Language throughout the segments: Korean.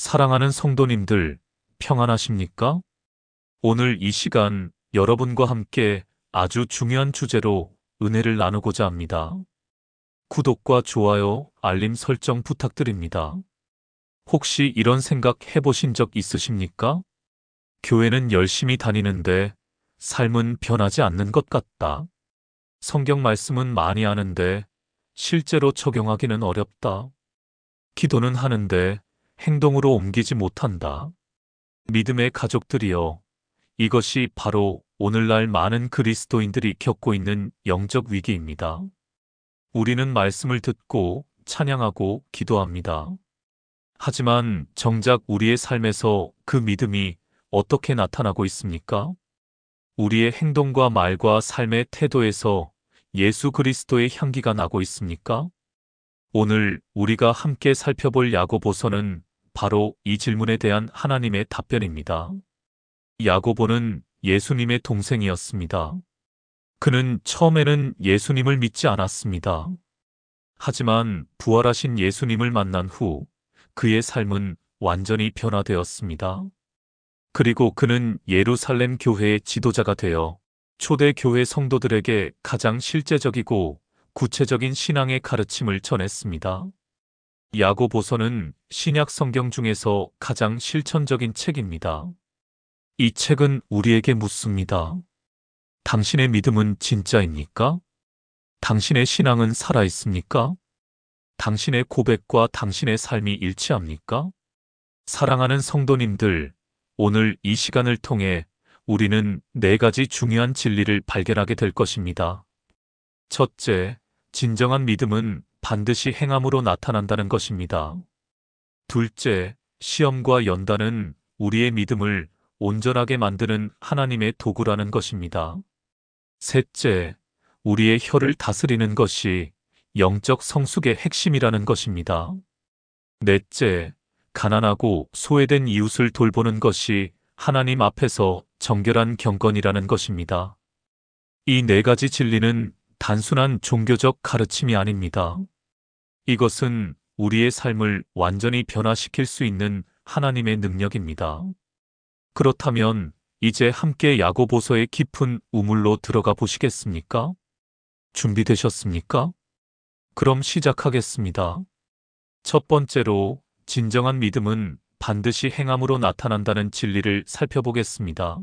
사랑하는 성도님들, 평안하십니까? 오늘 이 시간 여러분과 함께 아주 중요한 주제로 은혜를 나누고자 합니다. 구독과 좋아요, 알림 설정 부탁드립니다. 혹시 이런 생각 해보신 적 있으십니까? 교회는 열심히 다니는데 삶은 변하지 않는 것 같다. 성경 말씀은 많이 아는데 실제로 적용하기는 어렵다. 기도는 하는데 행동으로 옮기지 못한다. 믿음의 가족들이여, 이것이 바로 오늘날 많은 그리스도인들이 겪고 있는 영적 위기입니다. 우리는 말씀을 듣고 찬양하고 기도합니다. 하지만 정작 우리의 삶에서 그 믿음이 어떻게 나타나고 있습니까? 우리의 행동과 말과 삶의 태도에서 예수 그리스도의 향기가 나고 있습니까? 오늘 우리가 함께 살펴볼 야고보서는 바로 이 질문에 대한 하나님의 답변입니다. 야고보는 예수님의 동생이었습니다. 그는 처음에는 예수님을 믿지 않았습니다. 하지만 부활하신 예수님을 만난 후 그의 삶은 완전히 변화되었습니다. 그리고 그는 예루살렘 교회의 지도자가 되어 초대 교회 성도들에게 가장 실제적이고 구체적인 신앙의 가르침을 전했습니다. 야고보서는 신약 성경 중에서 가장 실천적인 책입니다. 이 책은 우리에게 묻습니다. 당신의 믿음은 진짜입니까? 당신의 신앙은 살아있습니까? 당신의 고백과 당신의 삶이 일치합니까? 사랑하는 성도님들, 오늘 이 시간을 통해 우리는 4가지 중요한 진리를 발견하게 될 것입니다. 첫째, 진정한 믿음은 반드시 행함으로 나타난다는 것입니다. 둘째, 시험과 연단은 우리의 믿음을 온전하게 만드는 하나님의 도구라는 것입니다. 셋째, 우리의 혀를 다스리는 것이 영적 성숙의 핵심이라는 것입니다. 넷째, 가난하고 소외된 이웃을 돌보는 것이 하나님 앞에서 정결한 경건이라는 것입니다. 이 4가지 진리는 단순한 종교적 가르침이 아닙니다. 이것은 우리의 삶을 완전히 변화시킬 수 있는 하나님의 능력입니다. 그렇다면 이제 함께 야고보서의 깊은 우물로 들어가 보시겠습니까? 준비되셨습니까? 그럼 시작하겠습니다. 첫 번째로, 진정한 믿음은 반드시 행함으로 나타난다는 진리를 살펴보겠습니다.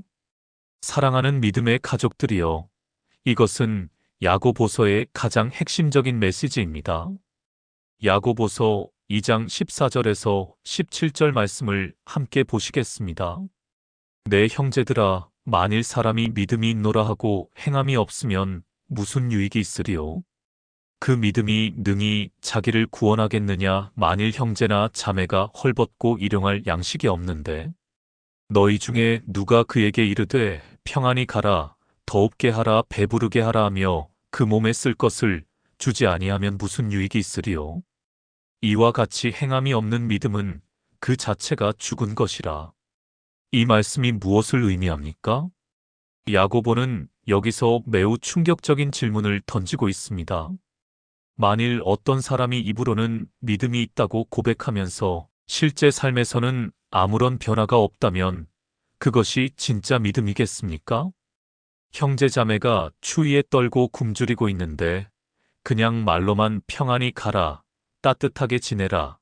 사랑하는 믿음의 가족들이여, 이것은 야고보서의 가장 핵심적인 메시지입니다. 야고보서 2장 14절에서 17절 말씀을 함께 보시겠습니다. 내 형제들아, 만일 사람이 믿음이 있노라 하고 행함이 없으면 무슨 유익이 있으리요? 그 믿음이 능히 자기를 구원하겠느냐? 만일 형제나 자매가 헐벗고 일용할 양식이 없는데 너희 중에 누가 그에게 이르되 평안히 가라, 더웁게 하라, 배부르게 하라 하며 그 몸에 쓸 것을 주지 아니하면 무슨 유익이 있으리요? 이와 같이 행함이 없는 믿음은 그 자체가 죽은 것이라. 이 말씀이 무엇을 의미합니까? 야고보는 여기서 매우 충격적인 질문을 던지고 있습니다. 만일 어떤 사람이 입으로는 믿음이 있다고 고백하면서 실제 삶에서는 아무런 변화가 없다면 그것이 진짜 믿음이겠습니까? 형제자매가 추위에 떨고 굶주리고 있는데 그냥 말로만 평안히 가라, 따뜻하게 지내라,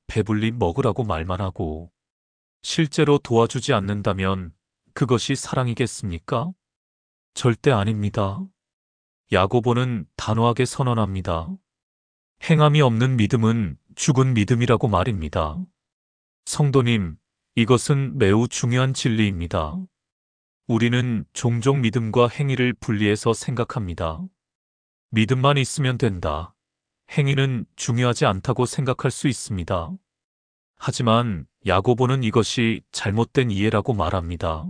배불리 먹으라고 말만 하고 실제로 도와주지 않는다면 그것이 사랑이겠습니까? 절대 아닙니다. 야고보는 단호하게 선언합니다. 행함이 없는 믿음은 죽은 믿음이라고 말입니다. 성도님, 이것은 매우 중요한 진리입니다. 우리는 종종 믿음과 행위를 분리해서 생각합니다. 믿음만 있으면 된다. 행위는 중요하지 않다고 생각할 수 있습니다. 하지만 야고보는 이것이 잘못된 이해라고 말합니다.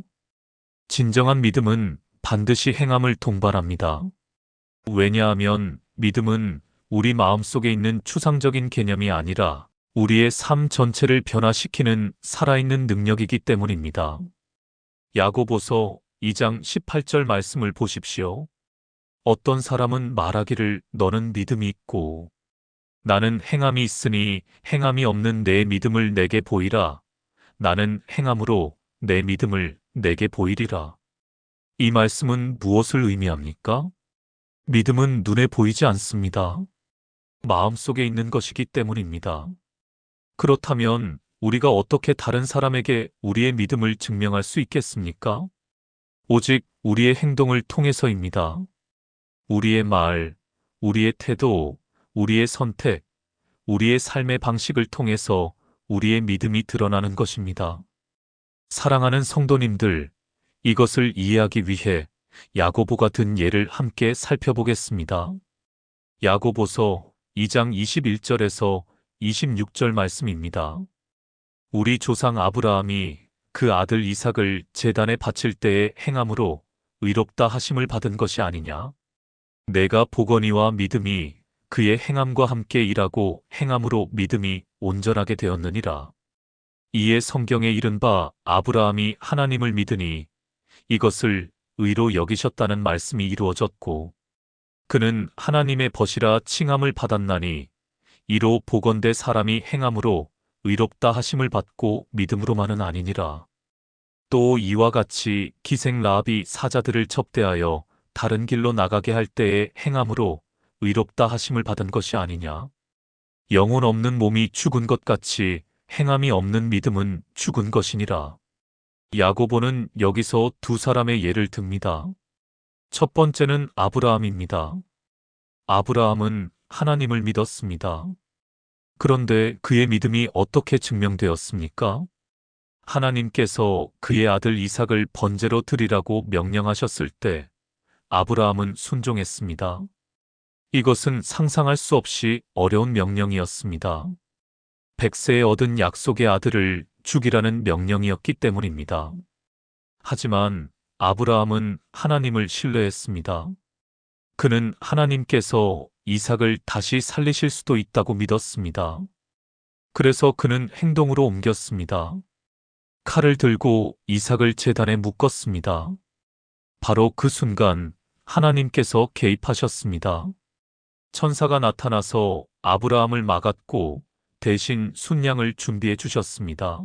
진정한 믿음은 반드시 행함을 동반합니다. 왜냐하면 믿음은 우리 마음속에 있는 추상적인 개념이 아니라 우리의 삶 전체를 변화시키는 살아있는 능력이기 때문입니다. 야고보서 2장 18절 말씀을 보십시오. 어떤 사람은 말하기를 너는 믿음이 있고 나는 행함이 있으니 행함이 없는 내 믿음을 내게 보이라. 나는 행함으로 내 믿음을 내게 보이리라. 이 말씀은 무엇을 의미합니까? 믿음은 눈에 보이지 않습니다. 마음속에 있는 것이기 때문입니다. 그렇다면 우리가 어떻게 다른 사람에게 우리의 믿음을 증명할 수 있겠습니까? 오직 우리의 행동을 통해서입니다. 우리의 말, 우리의 태도, 우리의 선택, 우리의 삶의 방식을 통해서 우리의 믿음이 드러나는 것입니다. 사랑하는 성도님들, 이것을 이해하기 위해 야고보가 든 예를 함께 살펴보겠습니다. 야고보서 2장 21절에서 26절 말씀입니다. 우리 조상 아브라함이 그 아들 이삭을 제단에 바칠 때의 행함으로 의롭다 하심을 받은 것이 아니냐? 내가 보거니와 믿음이 그의 행함과 함께 일하고 행함으로 믿음이 온전하게 되었느니라. 이에 성경에 이른 바 아브라함이 하나님을 믿으니 이것을 의로 여기셨다는 말씀이 이루어졌고 그는 하나님의 벗이라 칭함을 받았나니 이로 보건대 사람이 행함으로 의롭다 하심을 받고 믿음으로만은 아니니라. 또 이와 같이 기생 라합이 사자들을 접대하여 다른 길로 나가게 할 때에 행함으로 의롭다 하심을 받은 것이 아니냐. 영혼 없는 몸이 죽은 것 같이 행함이 없는 믿음은 죽은 것이니라. 야고보는 여기서 두 사람의 예를 듭니다. 첫 번째는 아브라함입니다. 아브라함은 하나님을 믿었습니다. 그런데 그의 믿음이 어떻게 증명되었습니까? 하나님께서 그의 아들 이삭을 번제로 드리라고 명령하셨을 때 아브라함은 순종했습니다. 이것은 상상할 수 없이 어려운 명령이었습니다. 100세에 얻은 약속의 아들을 죽이라는 명령이었기 때문입니다. 하지만 아브라함은 하나님을 신뢰했습니다. 그는 하나님께서 이삭을 다시 살리실 수도 있다고 믿었습니다. 그래서 그는 행동으로 옮겼습니다. 칼을 들고 이삭을 제단에 묶었습니다. 바로 그 순간 하나님께서 개입하셨습니다. 천사가 나타나서 아브라함을 막았고 대신 순양을 준비해 주셨습니다.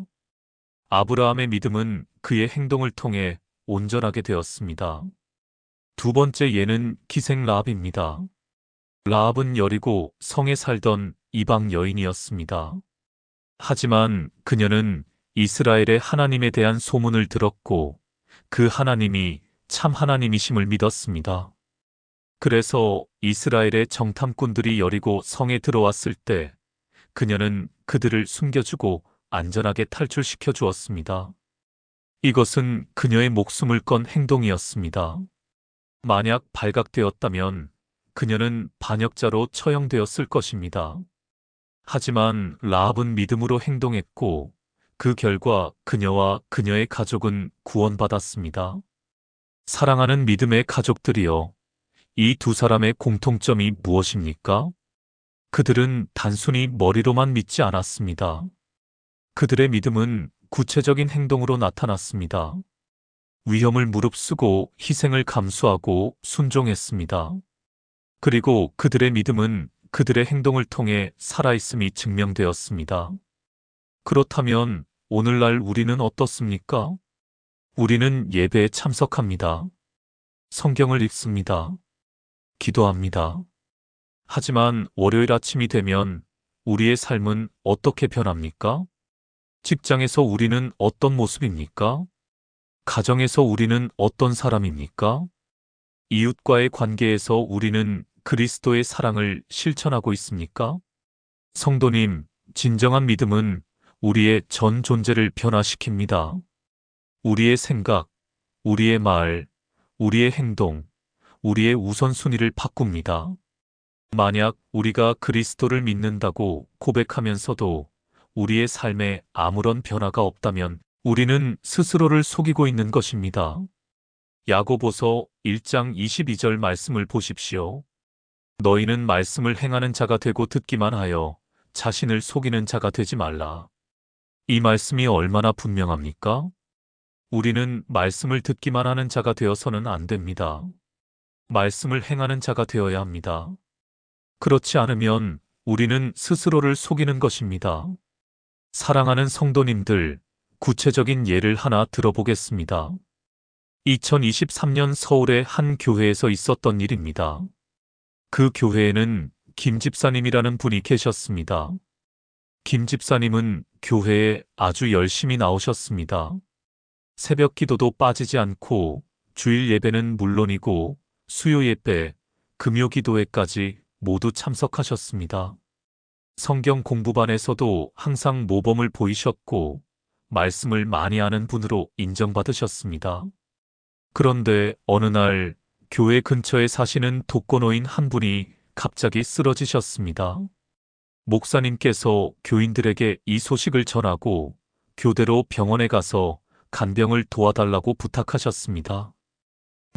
아브라함의 믿음은 그의 행동을 통해 온전하게 되었습니다. 두 번째 예는 기생 라합입니다. 라합은 여리고 성에 살던 이방 여인이었습니다. 하지만 그녀는 이스라엘의 하나님에 대한 소문을 들었고 그 하나님이 참 하나님이심을 믿었습니다. 그래서 이스라엘의 정탐꾼들이 여리고 성에 들어왔을 때 그녀는 그들을 숨겨주고 안전하게 탈출시켜 주었습니다. 이것은 그녀의 목숨을 건 행동이었습니다. 만약 발각되었다면 그녀는 반역자로 처형되었을 것입니다. 하지만 라합은 믿음으로 행동했고 그 결과 그녀와 그녀의 가족은 구원받았습니다. 사랑하는 믿음의 가족들이여, 이 두 사람의 공통점이 무엇입니까? 그들은 단순히 머리로만 믿지 않았습니다. 그들의 믿음은 구체적인 행동으로 나타났습니다. 위험을 무릅쓰고 희생을 감수하고 순종했습니다. 그리고 그들의 믿음은 그들의 행동을 통해 살아있음이 증명되었습니다. 그렇다면 오늘날 우리는 어떻습니까? 우리는 예배에 참석합니다. 성경을 읽습니다. 기도합니다. 하지만 월요일 아침이 되면 우리의 삶은 어떻게 변합니까? 직장에서 우리는 어떤 모습입니까? 가정에서 우리는 어떤 사람입니까? 이웃과의 관계에서 우리는 그리스도의 사랑을 실천하고 있습니까? 성도님, 진정한 믿음은 우리의 전 존재를 변화시킵니다. 우리의 생각, 우리의 말, 우리의 행동, 우리의 우선순위를 바꿉니다. 만약 우리가 그리스도를 믿는다고 고백하면서도 우리의 삶에 아무런 변화가 없다면 우리는 스스로를 속이고 있는 것입니다. 야고보서 1장 22절 말씀을 보십시오. 너희는 말씀을 행하는 자가 되고 듣기만 하여 자신을 속이는 자가 되지 말라. 이 말씀이 얼마나 분명합니까? 우리는 말씀을 듣기만 하는 자가 되어서는 안 됩니다. 말씀을 행하는 자가 되어야 합니다. 그렇지 않으면 우리는 스스로를 속이는 것입니다. 사랑하는 성도님들, 구체적인 예를 하나 들어보겠습니다. 2023년 서울의 한 교회에서 있었던 일입니다. 그 교회에는 김 집사님이라는 분이 계셨습니다. 김 집사님은 교회에 아주 열심히 나오셨습니다. 새벽 기도도 빠지지 않고 주일 예배는 물론이고 수요 예배, 금요 기도회까지 모두 참석하셨습니다. 성경 공부반에서도 항상 모범을 보이셨고 말씀을 많이 아는 분으로 인정받으셨습니다. 그런데 어느 날 교회 근처에 사시는 독거노인 한 분이 갑자기 쓰러지셨습니다. 목사님께서 교인들에게 이 소식을 전하고 교대로 병원에 가서 간병을 도와달라고 부탁하셨습니다.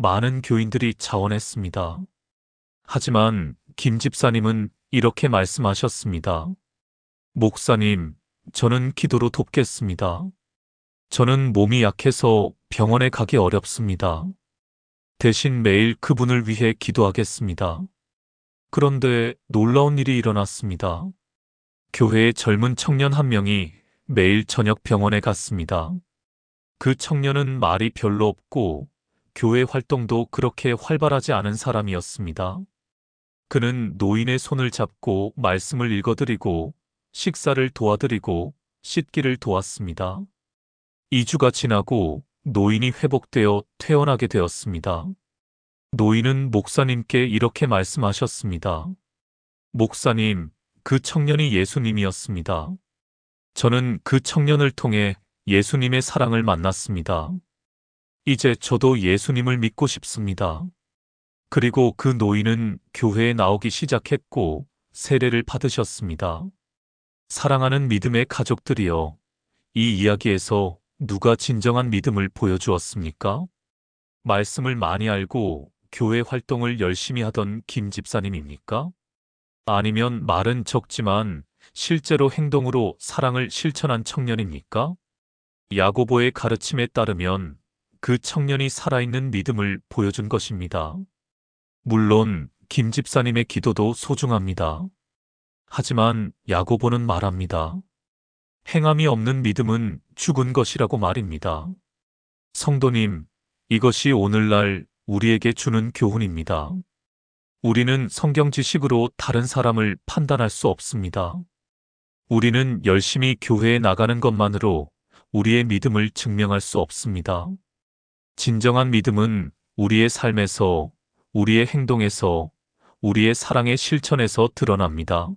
많은 교인들이 자원했습니다. 하지만 김 집사님은 이렇게 말씀하셨습니다. 목사님, 저는 기도로 돕겠습니다. 저는 몸이 약해서 병원에 가기 어렵습니다. 대신 매일 그분을 위해 기도하겠습니다. 그런데 놀라운 일이 일어났습니다. 교회의 젊은 청년 한 명이 매일 저녁 병원에 갔습니다. 그 청년은 말이 별로 없고 교회 활동도 그렇게 활발하지 않은 사람이었습니다. 그는 노인의 손을 잡고 말씀을 읽어드리고 식사를 도와드리고 씻기를 도왔습니다. 2주가 지나고 노인이 회복되어 퇴원하게 되었습니다. 노인은 목사님께 이렇게 말씀하셨습니다. 목사님, 그 청년이 예수님이었습니다. 저는 그 청년을 통해 예수님의 사랑을 만났습니다. 이제 저도 예수님을 믿고 싶습니다. 그리고 그 노인은 교회에 나오기 시작했고 세례를 받으셨습니다. 사랑하는 믿음의 가족들이여, 이 이야기에서 누가 진정한 믿음을 보여주었습니까? 말씀을 많이 알고 교회 활동을 열심히 하던 김 집사님입니까? 아니면 말은 적지만 실제로 행동으로 사랑을 실천한 청년입니까? 야고보의 가르침에 따르면 그 청년이 살아있는 믿음을 보여준 것입니다. 물론 김 집사님의 기도도 소중합니다. 하지만 야고보는 말합니다. 행함이 없는 믿음은 죽은 것이라고 말입니다. 성도님, 이것이 오늘날 우리에게 주는 교훈입니다. 우리는 성경 지식으로 다른 사람을 판단할 수 없습니다. 우리는 열심히 교회에 나가는 것만으로 우리의 믿음을 증명할 수 없습니다. 진정한 믿음은 우리의 삶에서, 우리의 행동에서, 우리의 사랑의 실천에서 드러납니다.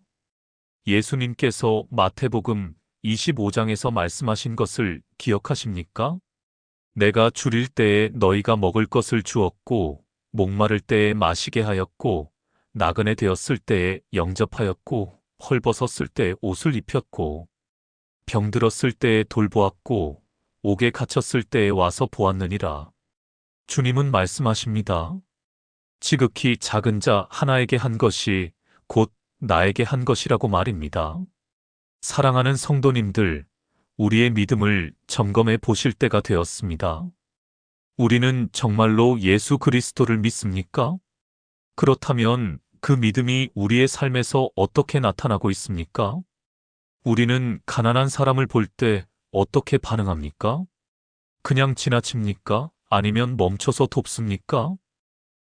예수님께서 마태복음 25장에서 말씀하신 것을 기억하십니까? 내가 줄일 때에 너희가 먹을 것을 주었고, 목마를 때에 마시게 하였고, 나그네 되었을 때에 영접하였고, 헐벗었을 때에 옷을 입혔고, 병들었을 때에 돌보았고, 옥에 갇혔을 때에 와서 보았느니라. 주님은 말씀하십니다. 지극히 작은 자 하나에게 한 것이 곧 나에게 한 것이라고 말입니다. 사랑하는 성도님들, 우리의 믿음을 점검해 보실 때가 되었습니다. 우리는 정말로 예수 그리스도를 믿습니까? 그렇다면 그 믿음이 우리의 삶에서 어떻게 나타나고 있습니까? 우리는 가난한 사람을 볼 때 어떻게 반응합니까? 그냥 지나칩니까? 아니면 멈춰서 돕습니까?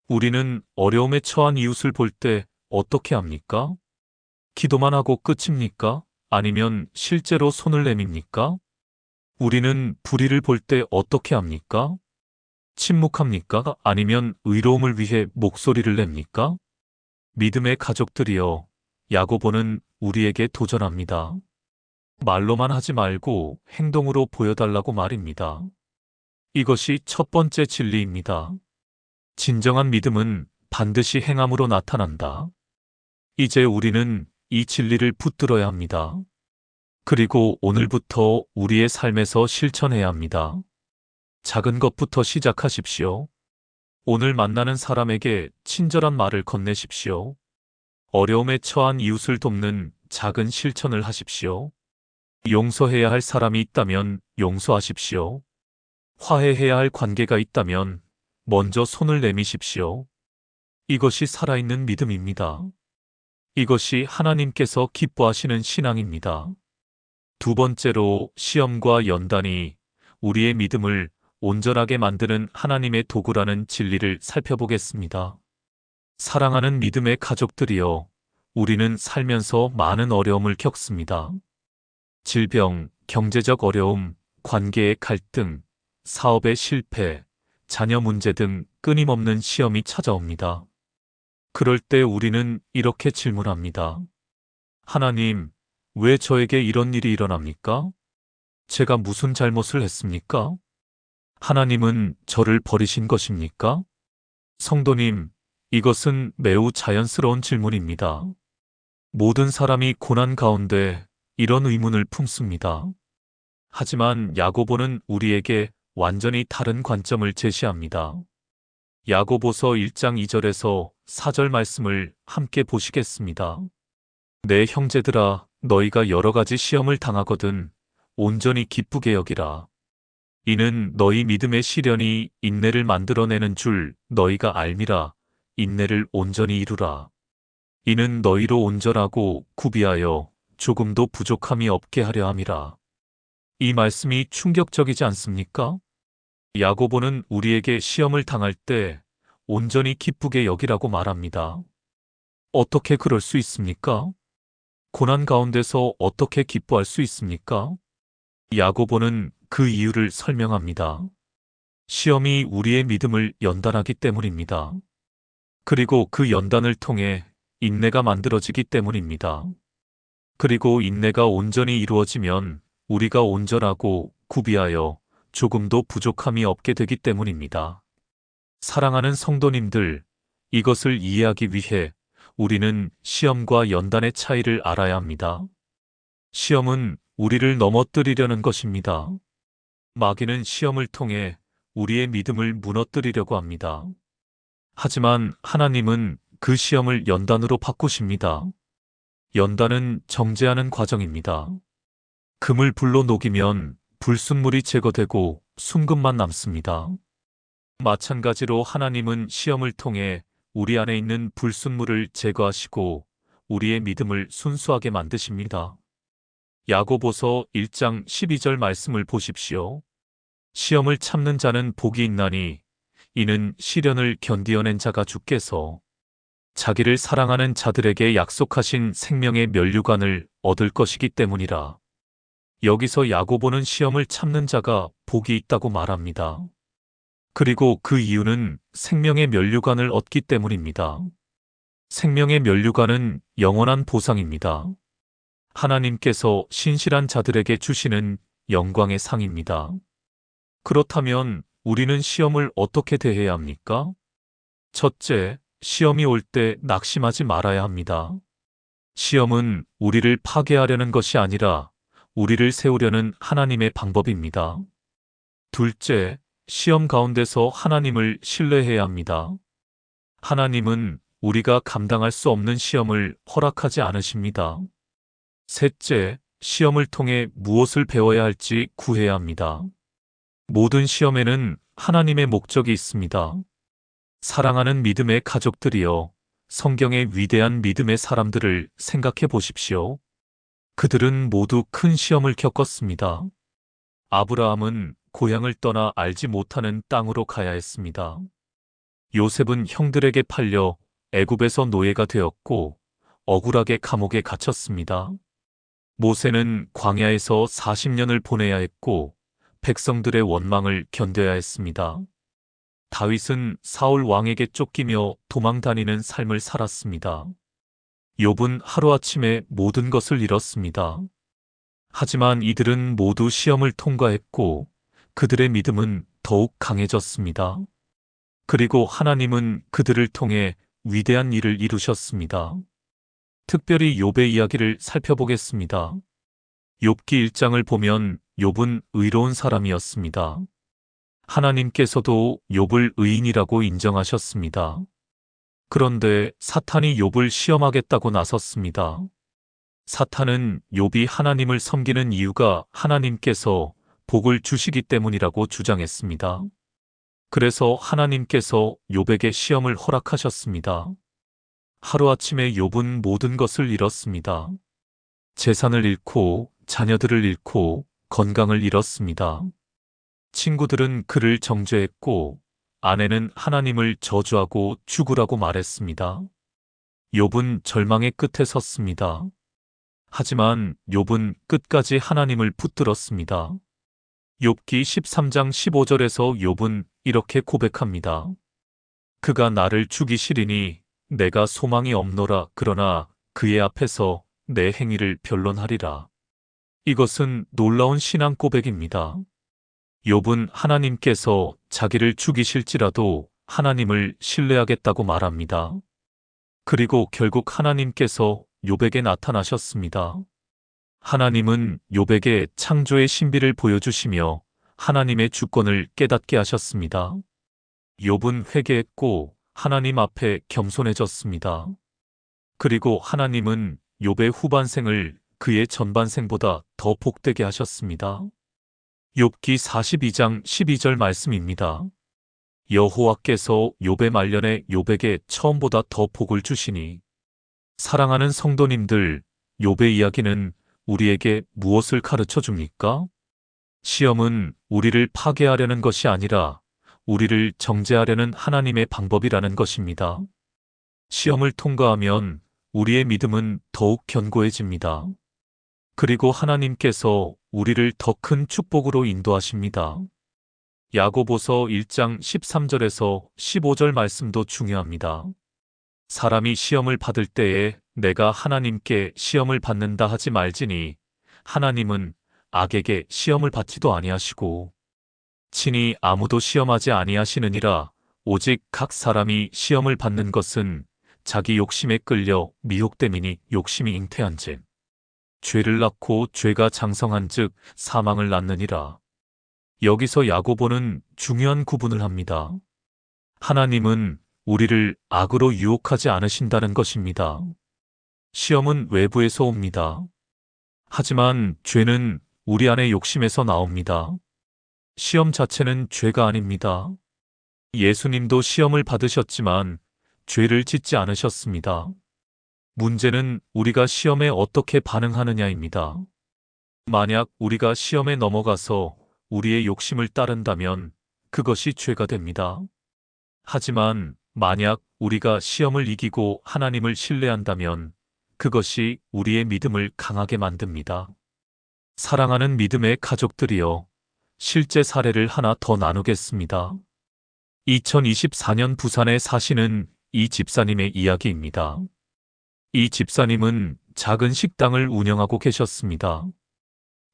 우리는 어려움에 처한 이웃을 볼 때 어떻게 합니까? 기도만 하고 끝입니까? 아니면 실제로 손을 내밉니까? 우리는 불의를 볼 때 어떻게 합니까? 침묵합니까? 아니면 의로움을 위해 목소리를 냅니까? 믿음의 가족들이여, 야고보는 우리에게 도전합니다. 말로만 하지 말고 행동으로 보여달라고 말입니다. 이것이 첫 번째 진리입니다. 진정한 믿음은 반드시 행함으로 나타난다. 이제 우리는 이 진리를 붙들어야 합니다. 그리고 오늘부터 우리의 삶에서 실천해야 합니다. 작은 것부터 시작하십시오. 오늘 만나는 사람에게 친절한 말을 건네십시오. 어려움에 처한 이웃을 돕는 작은 실천을 하십시오. 용서해야 할 사람이 있다면 용서하십시오. 화해해야 할 관계가 있다면 먼저 손을 내미십시오. 이것이 살아있는 믿음입니다. 이것이 하나님께서 기뻐하시는 신앙입니다. 두 번째로 시험과 연단이 우리의 믿음을 온전하게 만드는 하나님의 도구라는 진리를 살펴보겠습니다. 사랑하는 믿음의 가족들이여, 우리는 살면서 많은 어려움을 겪습니다. 질병, 경제적 어려움, 관계의 갈등, 사업의 실패, 자녀 문제 등 끊임없는 시험이 찾아옵니다. 그럴 때 우리는 이렇게 질문합니다. 하나님, 왜 저에게 이런 일이 일어납니까? 제가 무슨 잘못을 했습니까? 하나님은 저를 버리신 것입니까? 성도님, 이것은 매우 자연스러운 질문입니다. 모든 사람이 고난 가운데 이런 의문을 품습니다. 하지만 야고보는 우리에게 완전히 다른 관점을 제시합니다. 야고보서 1장 2절에서 4절 말씀을 함께 보시겠습니다. 내 형제들아, 너희가 여러 가지 시험을 당하거든 온전히 기쁘게 여기라. 이는 너희 믿음의 시련이 인내를 만들어내는 줄 너희가 알미라. 인내를 온전히 이루라. 이는 너희로 온전하고 구비하여 조금도 부족함이 없게 하려 함이라. 이 말씀이 충격적이지 않습니까? 야고보는 우리에게 시험을 당할 때 온전히 기쁘게 여기라고 말합니다. 어떻게 그럴 수 있습니까? 고난 가운데서 어떻게 기뻐할 수 있습니까? 야고보는 그 이유를 설명합니다. 시험이 우리의 믿음을 연단하기 때문입니다. 그리고 그 연단을 통해 인내가 만들어지기 때문입니다. 그리고 인내가 온전히 이루어지면 우리가 온전하고 구비하여 조금도 부족함이 없게 되기 때문입니다. 사랑하는 성도님들, 이것을 이해하기 위해 우리는 시험과 연단의 차이를 알아야 합니다. 시험은 우리를 넘어뜨리려는 것입니다. 마귀는 시험을 통해 우리의 믿음을 무너뜨리려고 합니다. 하지만 하나님은 그 시험을 연단으로 바꾸십니다. 연단은 정죄하는 과정입니다. 금을 불로 녹이면 불순물이 제거되고 순금만 남습니다. 마찬가지로 하나님은 시험을 통해 우리 안에 있는 불순물을 제거하시고 우리의 믿음을 순수하게 만드십니다. 야고보서 1장 12절 말씀을 보십시오. 시험을 참는 자는 복이 있나니 이는 시련을 견디어낸 자가 주께서 자기를 사랑하는 자들에게 약속하신 생명의 면류관을 얻을 것이기 때문이라. 여기서 야고보는 시험을 참는 자가 복이 있다고 말합니다. 그리고 그 이유는 생명의 면류관을 얻기 때문입니다. 생명의 면류관은 영원한 보상입니다. 하나님께서 신실한 자들에게 주시는 영광의 상입니다. 그렇다면 우리는 시험을 어떻게 대해야 합니까? 첫째, 시험이 올 때 낙심하지 말아야 합니다. 시험은 우리를 파괴하려는 것이 아니라 우리를 세우려는 하나님의 방법입니다. 둘째, 시험 가운데서 하나님을 신뢰해야 합니다. 하나님은 우리가 감당할 수 없는 시험을 허락하지 않으십니다. 셋째, 시험을 통해 무엇을 배워야 할지 구해야 합니다. 모든 시험에는 하나님의 목적이 있습니다. 사랑하는 믿음의 가족들이여, 성경의 위대한 믿음의 사람들을 생각해 보십시오. 그들은 모두 큰 시험을 겪었습니다. 아브라함은 고향을 떠나 알지 못하는 땅으로 가야 했습니다. 요셉은 형들에게 팔려 애굽에서 노예가 되었고 억울하게 감옥에 갇혔습니다. 모세는 광야에서 40년을 보내야 했고 백성들의 원망을 견뎌야 했습니다. 다윗은 사울 왕에게 쫓기며 도망다니는 삶을 살았습니다. 욥은 하루아침에 모든 것을 잃었습니다. 하지만 이들은 모두 시험을 통과했고 그들의 믿음은 더욱 강해졌습니다. 그리고 하나님은 그들을 통해 위대한 일을 이루셨습니다. 특별히 욥의 이야기를 살펴보겠습니다. 욥기 1장을 보면 욥은 의로운 사람이었습니다. 하나님께서도 욥을 의인이라고 인정하셨습니다. 그런데 사탄이 욥을 시험하겠다고 나섰습니다. 사탄은 욥이 하나님을 섬기는 이유가 하나님께서 복을 주시기 때문이라고 주장했습니다. 그래서 하나님께서 욥에게 시험을 허락하셨습니다. 하루아침에 욥은 모든 것을 잃었습니다. 재산을 잃고 자녀들을 잃고 건강을 잃었습니다. 친구들은 그를 정죄했고 아내는 하나님을 저주하고 죽으라고 말했습니다. 욥은 절망의 끝에 섰습니다. 하지만 욥은 끝까지 하나님을 붙들었습니다. 욥기 13장 15절에서 욥은 이렇게 고백합니다. 그가 나를 죽이시리니 내가 소망이 없노라. 그러나 그의 앞에서 내 행위를 변론하리라. 이것은 놀라운 신앙 고백입니다. 욥은 하나님께서 자기를 죽이실지라도 하나님을 신뢰하겠다고 말합니다. 그리고 결국 하나님께서 욥에게 나타나셨습니다. 하나님은 욥에게 창조의 신비를 보여주시며 하나님의 주권을 깨닫게 하셨습니다. 욥은 회개했고 하나님 앞에 겸손해졌습니다. 그리고 하나님은 욥의 후반생을 그의 전반생보다 더 복되게 하셨습니다. 욥기 42장 12절 말씀입니다. 여호와께서 욥의 말년에 욥에게 처음보다 더 복을 주시니. 사랑하는 성도님들, 욥의 이야기는 우리에게 무엇을 가르쳐 줍니까? 시험은 우리를 파괴하려는 것이 아니라 우리를 정죄하려는 하나님의 방법이라는 것입니다. 시험을 통과하면 우리의 믿음은 더욱 견고해집니다. 그리고 하나님께서 우리를 더 큰 축복으로 인도하십니다. 야고보서 1장 13절에서 15절 말씀도 중요합니다. 사람이 시험을 받을 때에 내가 하나님께 시험을 받는다 하지 말지니 하나님은 악에게 시험을 받지도 아니하시고 친히 아무도 시험하지 아니하시느니라. 오직 각 사람이 시험을 받는 것은 자기 욕심에 끌려 미혹됨이니 욕심이 잉태한즉 죄를 낳고 죄가 장성한즉 사망을 낳느니라. 여기서 야고보는 중요한 구분을 합니다. 하나님은 우리를 악으로 유혹하지 않으신다는 것입니다. 시험은 외부에서 옵니다. 하지만 죄는 우리 안의 욕심에서 나옵니다. 시험 자체는 죄가 아닙니다. 예수님도 시험을 받으셨지만 죄를 짓지 않으셨습니다. 문제는 우리가 시험에 어떻게 반응하느냐입니다. 만약 우리가 시험에 넘어가서 우리의 욕심을 따른다면 그것이 죄가 됩니다. 하지만 만약 우리가 시험을 이기고 하나님을 신뢰한다면 그것이 우리의 믿음을 강하게 만듭니다. 사랑하는 믿음의 가족들이여, 실제 사례를 하나 더 나누겠습니다. 2024년 부산에 사시는 이 집사님의 이야기입니다. 이 집사님은 작은 식당을 운영하고 계셨습니다.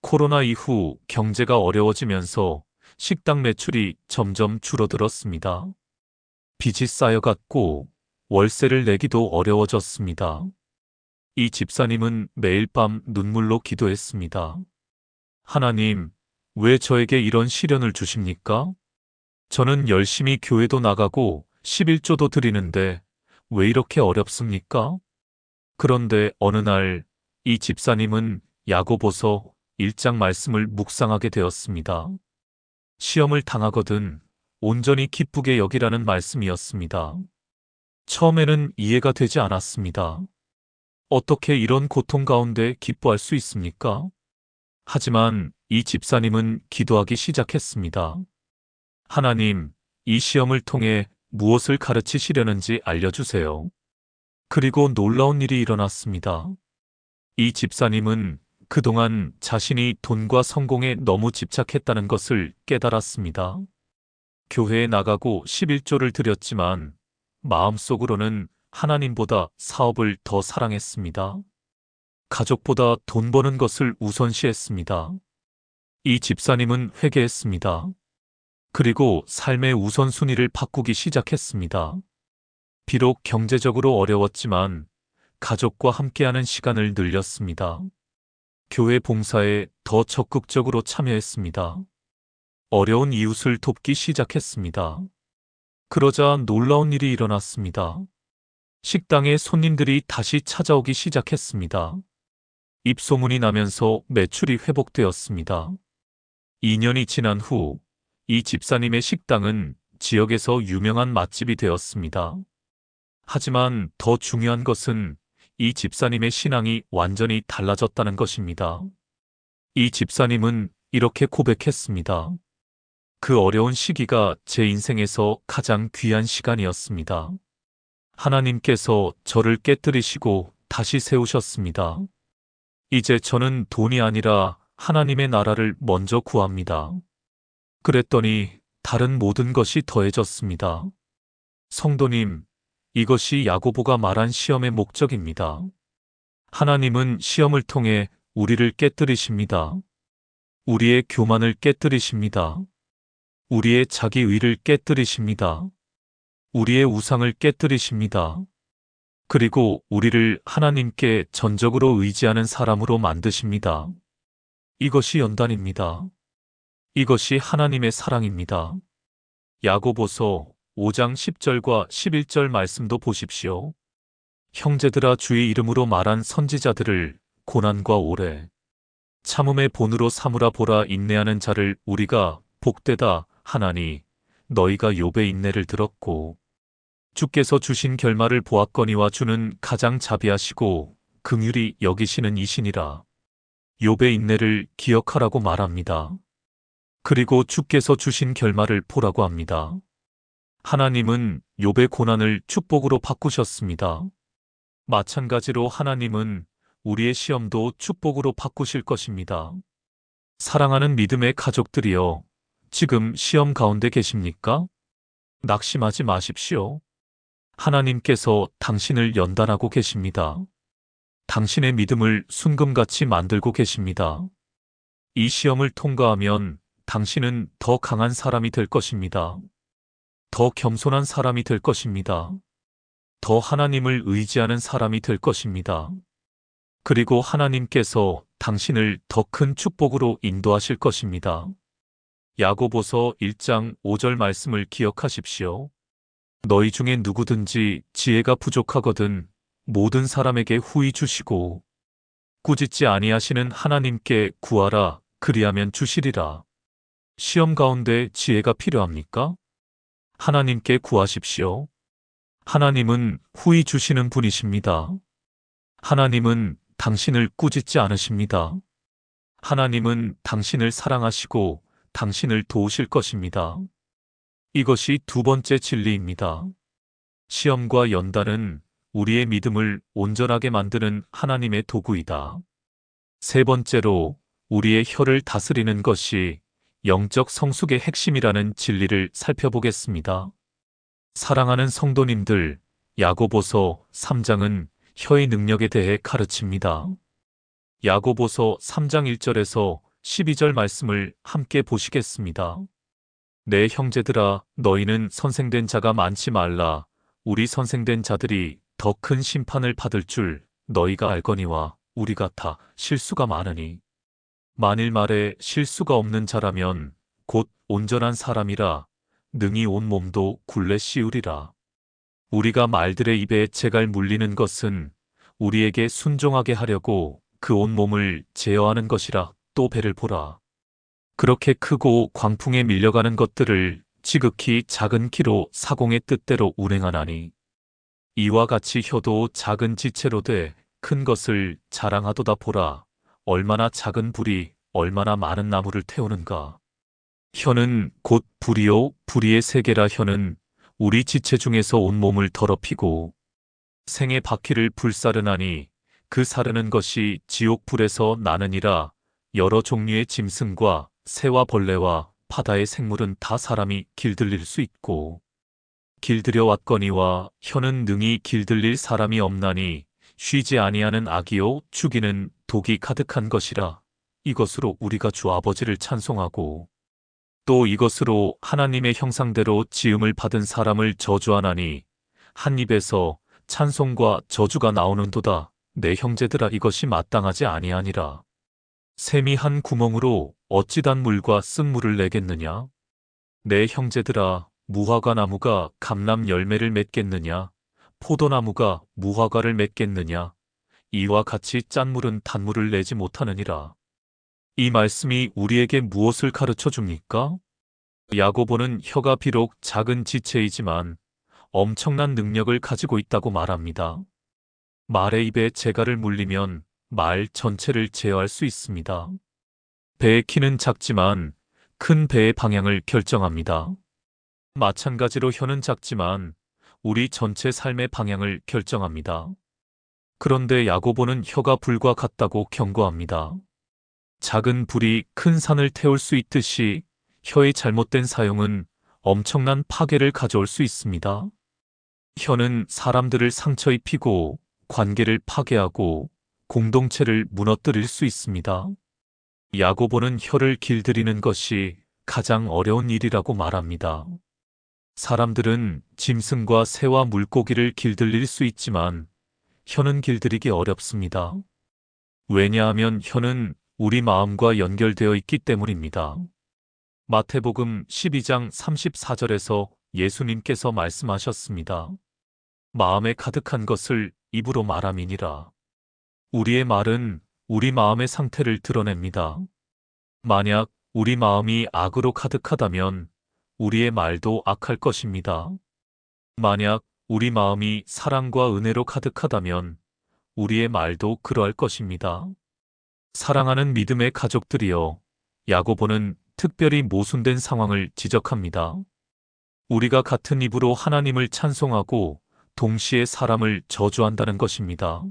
코로나 이후 경제가 어려워지면서 식당 매출이 점점 줄어들었습니다. 빚이 쌓여갔고 월세를 내기도 어려워졌습니다. 이 집사님은 매일 밤 눈물로 기도했습니다. 하나님, 왜 저에게 이런 시련을 주십니까? 저는 열심히 교회도 나가고 11조도 드리는데 왜 이렇게 어렵습니까? 그런데 어느 날 이 집사님은 야고보서 1장 말씀을 묵상하게 되었습니다. 시험을 당하거든 온전히 기쁘게 여기라는 말씀이었습니다. 처음에는 이해가 되지 않았습니다. 어떻게 이런 고통 가운데 기뻐할 수 있습니까? 하지만 이 집사님은 기도하기 시작했습니다. 하나님, 이 시험을 통해 무엇을 가르치시려는지 알려주세요. 그리고 놀라운 일이 일어났습니다. 이 집사님은 그동안 자신이 돈과 성공에 너무 집착했다는 것을 깨달았습니다. 교회에 나가고 11조를 드렸지만 마음속으로는 하나님보다 사업을 더 사랑했습니다. 가족보다 돈 버는 것을 우선시했습니다. 이 집사님은 회개했습니다. 그리고 삶의 우선순위를 바꾸기 시작했습니다. 비록 경제적으로 어려웠지만 가족과 함께하는 시간을 늘렸습니다. 교회 봉사에 더 적극적으로 참여했습니다. 어려운 이웃을 돕기 시작했습니다. 그러자 놀라운 일이 일어났습니다. 식당에 손님들이 다시 찾아오기 시작했습니다. 입소문이 나면서 매출이 회복되었습니다. 2년이 지난 후 이 집사님의 식당은 지역에서 유명한 맛집이 되었습니다. 하지만 더 중요한 것은 이 집사님의 신앙이 완전히 달라졌다는 것입니다. 이 집사님은 이렇게 고백했습니다. 그 어려운 시기가 제 인생에서 가장 귀한 시간이었습니다. 하나님께서 저를 깨뜨리시고 다시 세우셨습니다. 이제 저는 돈이 아니라 하나님의 나라를 먼저 구합니다. 그랬더니 다른 모든 것이 더해졌습니다. 성도님, 이것이 야고보가 말한 시험의 목적입니다. 하나님은 시험을 통해 우리를 깨뜨리십니다. 우리의 교만을 깨뜨리십니다. 우리의 자기의를 깨뜨리십니다. 우리의 우상을 깨뜨리십니다. 그리고 우리를 하나님께 전적으로 의지하는 사람으로 만드십니다. 이것이 연단입니다. 이것이 하나님의 사랑입니다. 야고보서 5장 10절과 11절 말씀도 보십시오. 형제들아, 주의 이름으로 말한 선지자들을 고난과 오래 참음의 본으로 삼으라. 보라, 인내하는 자를 우리가 복되다 하나니 너희가 욥의 인내를 들었고 주께서 주신 결말을 보았거니와 주는 가장 자비하시고 긍휼히 여기시는 이시니라. 욥의 인내를 기억하라고 말합니다. 그리고 주께서 주신 결말을 보라고 합니다. 하나님은 욥의 고난을 축복으로 바꾸셨습니다. 마찬가지로 하나님은 우리의 시험도 축복으로 바꾸실 것입니다. 사랑하는 믿음의 가족들이여, 지금 시험 가운데 계십니까? 낙심하지 마십시오. 하나님께서 당신을 연단하고 계십니다. 당신의 믿음을 순금같이 만들고 계십니다. 이 시험을 통과하면 당신은 더 강한 사람이 될 것입니다. 더 겸손한 사람이 될 것입니다. 더 하나님을 의지하는 사람이 될 것입니다. 그리고 하나님께서 당신을 더 큰 축복으로 인도하실 것입니다. 야고보서 1장 5절 말씀을 기억하십시오. 너희 중에 누구든지 지혜가 부족하거든 모든 사람에게 후히 주시고 꾸짖지 아니하시는 하나님께 구하라. 그리하면 주시리라. 시험 가운데 지혜가 필요합니까? 하나님께 구하십시오. 하나님은 후히 주시는 분이십니다. 하나님은 당신을 꾸짖지 않으십니다. 하나님은 당신을 사랑하시고 당신을 도우실 것입니다. 이것이 두 번째 진리입니다. 시험과 연단은 우리의 믿음을 온전하게 만드는 하나님의 도구이다. 세 번째로, 우리의 혀를 다스리는 것이 영적 성숙의 핵심이라는 진리를 살펴보겠습니다. 사랑하는 성도님들, 야고보서 3장은 혀의 능력에 대해 가르칩니다. 야고보서 3장 1절에서 12절 말씀을 함께 보시겠습니다. 내 형제들아, 너희는 선생된 자가 많지 말라. 우리 선생된 자들이 더 큰 심판을 받을 줄 너희가 알거니와 우리가 다 실수가 많으니 만일 말에 실수가 없는 자라면 곧 온전한 사람이라 능히 온 몸도 굴레 씌우리라. 우리가 말들의 입에 재갈 물리는 것은 우리에게 순종하게 하려고 그 온 몸을 제어하는 것이라. 또 배를 보라. 그렇게 크고 광풍에 밀려가는 것들을 지극히 작은 키로 사공의 뜻대로 운행하나니 이와 같이 혀도 작은 지체로 돼 큰 것을 자랑하도다. 보라, 얼마나 작은 불이 얼마나 많은 나무를 태우는가. 혀는 곧 불이요 불의의 세계라. 혀는 우리 지체 중에서 온 몸을 더럽히고 생의 바퀴를 불사르나니 그 사르는 것이 지옥 불에서 나느니라. 여러 종류의 짐승과 새와 벌레와 바다의 생물은 다 사람이 길들일 수 있고 길들여 왔거니와 혀는 능히 길들릴 사람이 없나니 쉬지 아니하는 악이요 죽이는 독이 가득한 것이라. 이것으로 우리가 주 아버지를 찬송하고 또 이것으로 하나님의 형상대로 지음을 받은 사람을 저주하나니 한 입에서 찬송과 저주가 나오는도다. 내 형제들아, 이것이 마땅하지 아니하니라. 샘이 한 구멍으로 어찌 단물과 쓴물을 내겠느냐? 내 형제들아, 무화과 나무가 감람 열매를 맺겠느냐? 포도나무가 무화과를 맺겠느냐? 이와 같이 짠물은 단물을 내지 못하느니라. 이 말씀이 우리에게 무엇을 가르쳐 줍니까? 야고보는 혀가 비록 작은 지체이지만 엄청난 능력을 가지고 있다고 말합니다. 말의 입에 재갈을 물리면 말 전체를 제어할 수 있습니다. 배의 키는 작지만 큰 배의 방향을 결정합니다. 마찬가지로 혀는 작지만 우리 전체 삶의 방향을 결정합니다. 그런데 야고보는 혀가 불과 같다고 경고합니다. 작은 불이 큰 산을 태울 수 있듯이 혀의 잘못된 사용은 엄청난 파괴를 가져올 수 있습니다. 혀는 사람들을 상처 입히고 관계를 파괴하고 공동체를 무너뜨릴 수 있습니다. 야고보는 혀를 길들이는 것이 가장 어려운 일이라고 말합니다. 사람들은 짐승과 새와 물고기를 길들일 수 있지만 혀는 길들이기 어렵습니다. 왜냐하면 혀는 우리 마음과 연결되어 있기 때문입니다. 마태복음 12장 34절에서 예수님께서 말씀하셨습니다. 마음에 가득한 것을 입으로 말함이니라. 우리의 말은 우리 마음의 상태를 드러냅니다. 만약 우리 마음이 악으로 가득하다면 우리의 말도 악할 것입니다. 만약 우리 마음이 사랑과 은혜로 가득하다면 우리의 말도 그러할 것입니다. 사랑하는 믿음의 가족들이여, 야고보는 특별히 모순된 상황을 지적합니다. 우리가 같은 입으로 하나님을 찬송하고 동시에 사람을 저주한다는 것입니다.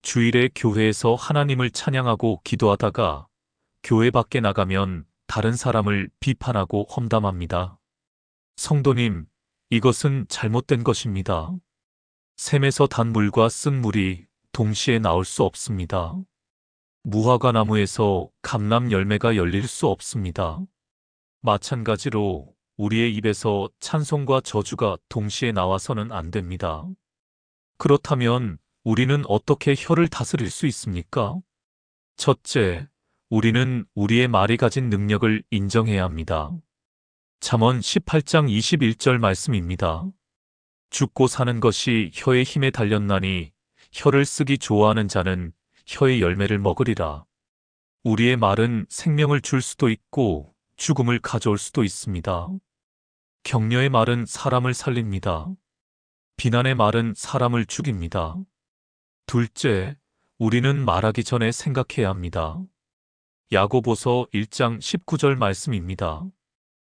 주일에 교회에서 하나님을 찬양하고 기도하다가 교회 밖에 나가면 다른 사람을 비판하고 험담합니다. 성도님, 이것은 잘못된 것입니다. 샘에서 단 물과 쓴 물이 동시에 나올 수 없습니다. 무화과 나무에서 감람 열매가 열릴 수 없습니다. 마찬가지로 우리의 입에서 찬송과 저주가 동시에 나와서는 안 됩니다. 그렇다면 우리는 어떻게 혀를 다스릴 수 있습니까? 첫째, 우리는 우리의 말이 가진 능력을 인정해야 합니다. 잠언 18장 21절 말씀입니다. 죽고 사는 것이 혀의 힘에 달렸나니 혀를 쓰기 좋아하는 자는 혀의 열매를 먹으리라. 우리의 말은 생명을 줄 수도 있고 죽음을 가져올 수도 있습니다. 격려의 말은 사람을 살립니다. 비난의 말은 사람을 죽입니다. 둘째, 우리는 말하기 전에 생각해야 합니다. 야고보서 1장 19절 말씀입니다.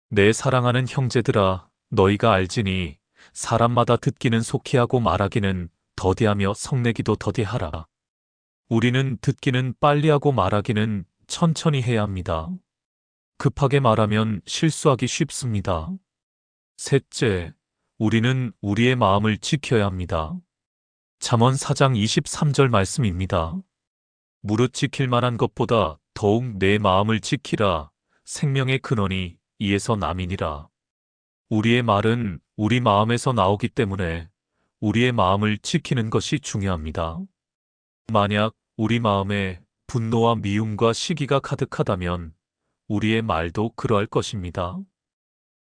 내 사랑하는 형제들아, 너희가 알지니 사람마다 듣기는 속히 하고 말하기는 더디하며 성내기도 더디하라. 우리는 듣기는 빨리 하고 말하기는 천천히 해야 합니다. 급하게 말하면 실수하기 쉽습니다. 셋째, 우리는 우리의 마음을 지켜야 합니다. 잠언 4장 23절 말씀입니다. 무릇 지킬 만한 것보다 더욱 내 마음을 지키라. 생명의 근원이 이에서 남이니라. 우리의 말은 우리 마음에서 나오기 때문에 우리의 마음을 지키는 것이 중요합니다. 만약 우리 마음에 분노와 미움과 시기가 가득하다면 우리의 말도 그러할 것입니다.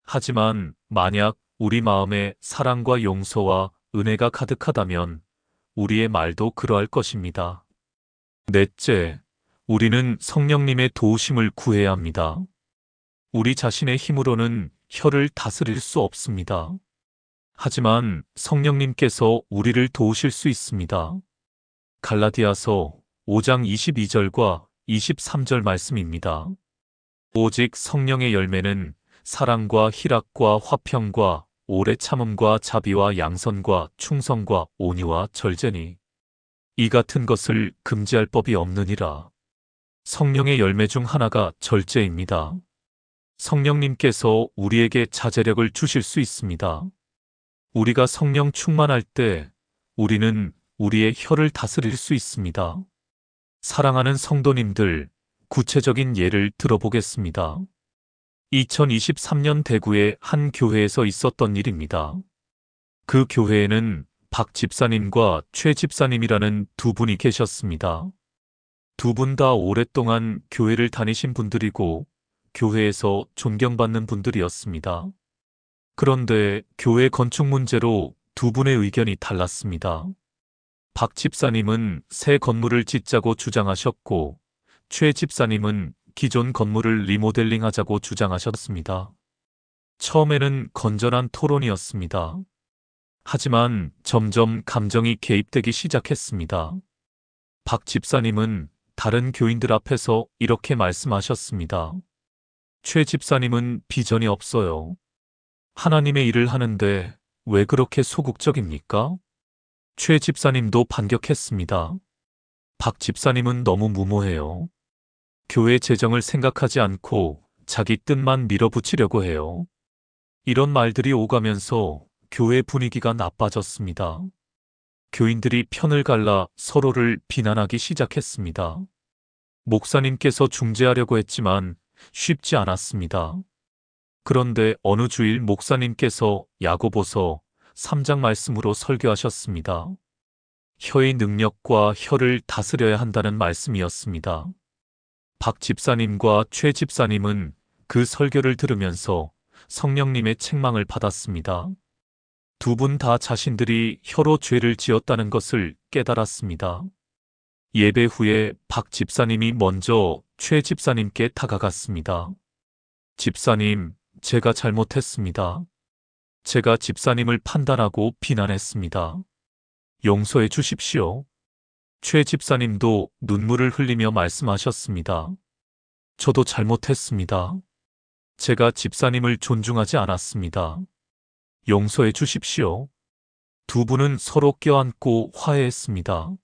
하지만 만약 우리 마음에 사랑과 용서와 은혜가 가득하다면 우리의 말도 그러할 것입니다. 넷째, 우리는 성령님의 도우심을 구해야 합니다. 우리 자신의 힘으로는 혀를 다스릴 수 없습니다. 하지만 성령님께서 우리를 도우실 수 있습니다. 갈라디아서 5장 22절과 23절 말씀입니다. 오직 성령의 열매는 사랑과 희락과 화평과 오래 참음과 자비와 양선과 충성과 온유와 절제니 이 같은 것을 금지할 법이 없느니라. 성령의 열매 중 하나가 절제입니다. 성령님께서 우리에게 자제력을 주실 수 있습니다. 우리가 성령 충만할 때 우리는 우리의 혀를 다스릴 수 있습니다. 사랑하는 성도님들, 구체적인 예를 들어보겠습니다. 2023년 대구의 한 교회에서 있었던 일입니다. 그 교회에는 박 집사님과 최 집사님이라는 두 분이 계셨습니다. 두 분 다 오랫동안 교회를 다니신 분들이고 교회에서 존경받는 분들이었습니다. 그런데 교회 건축 문제로 두 분의 의견이 달랐습니다. 박 집사님은 새 건물을 짓자고 주장하셨고 최 집사님은 기존 건물을 리모델링하자고 주장하셨습니다. 처음에는 건전한 토론이었습니다. 하지만 점점 감정이 개입되기 시작했습니다. 박 집사님은 다른 교인들 앞에서 이렇게 말씀하셨습니다. 최 집사님은 비전이 없어요. 하나님의 일을 하는데 왜 그렇게 소극적입니까? 최 집사님도 반격했습니다. 박 집사님은 너무 무모해요. 교회 재정을 생각하지 않고 자기 뜻만 밀어붙이려고 해요. 이런 말들이 오가면서 교회 분위기가 나빠졌습니다. 교인들이 편을 갈라 서로를 비난하기 시작했습니다. 목사님께서 중재하려고 했지만 쉽지 않았습니다. 그런데 어느 주일 목사님께서 야고보서 3장 말씀으로 설교하셨습니다. 혀의 능력과 혀를 다스려야 한다는 말씀이었습니다. 박 집사님과 최 집사님은 그 설교를 들으면서 성령님의 책망을 받았습니다. 두 분 다 자신들이 혀로 죄를 지었다는 것을 깨달았습니다. 예배 후에 박 집사님이 먼저 최 집사님께 다가갔습니다. 집사님, 제가 잘못했습니다. 제가 집사님을 판단하고 비난했습니다. 용서해 주십시오. 최 집사님도 눈물을 흘리며 말씀하셨습니다. 저도 잘못했습니다. 제가 집사님을 존중하지 않았습니다. 용서해 주십시오. 두 분은 서로 껴안고 화해했습니다.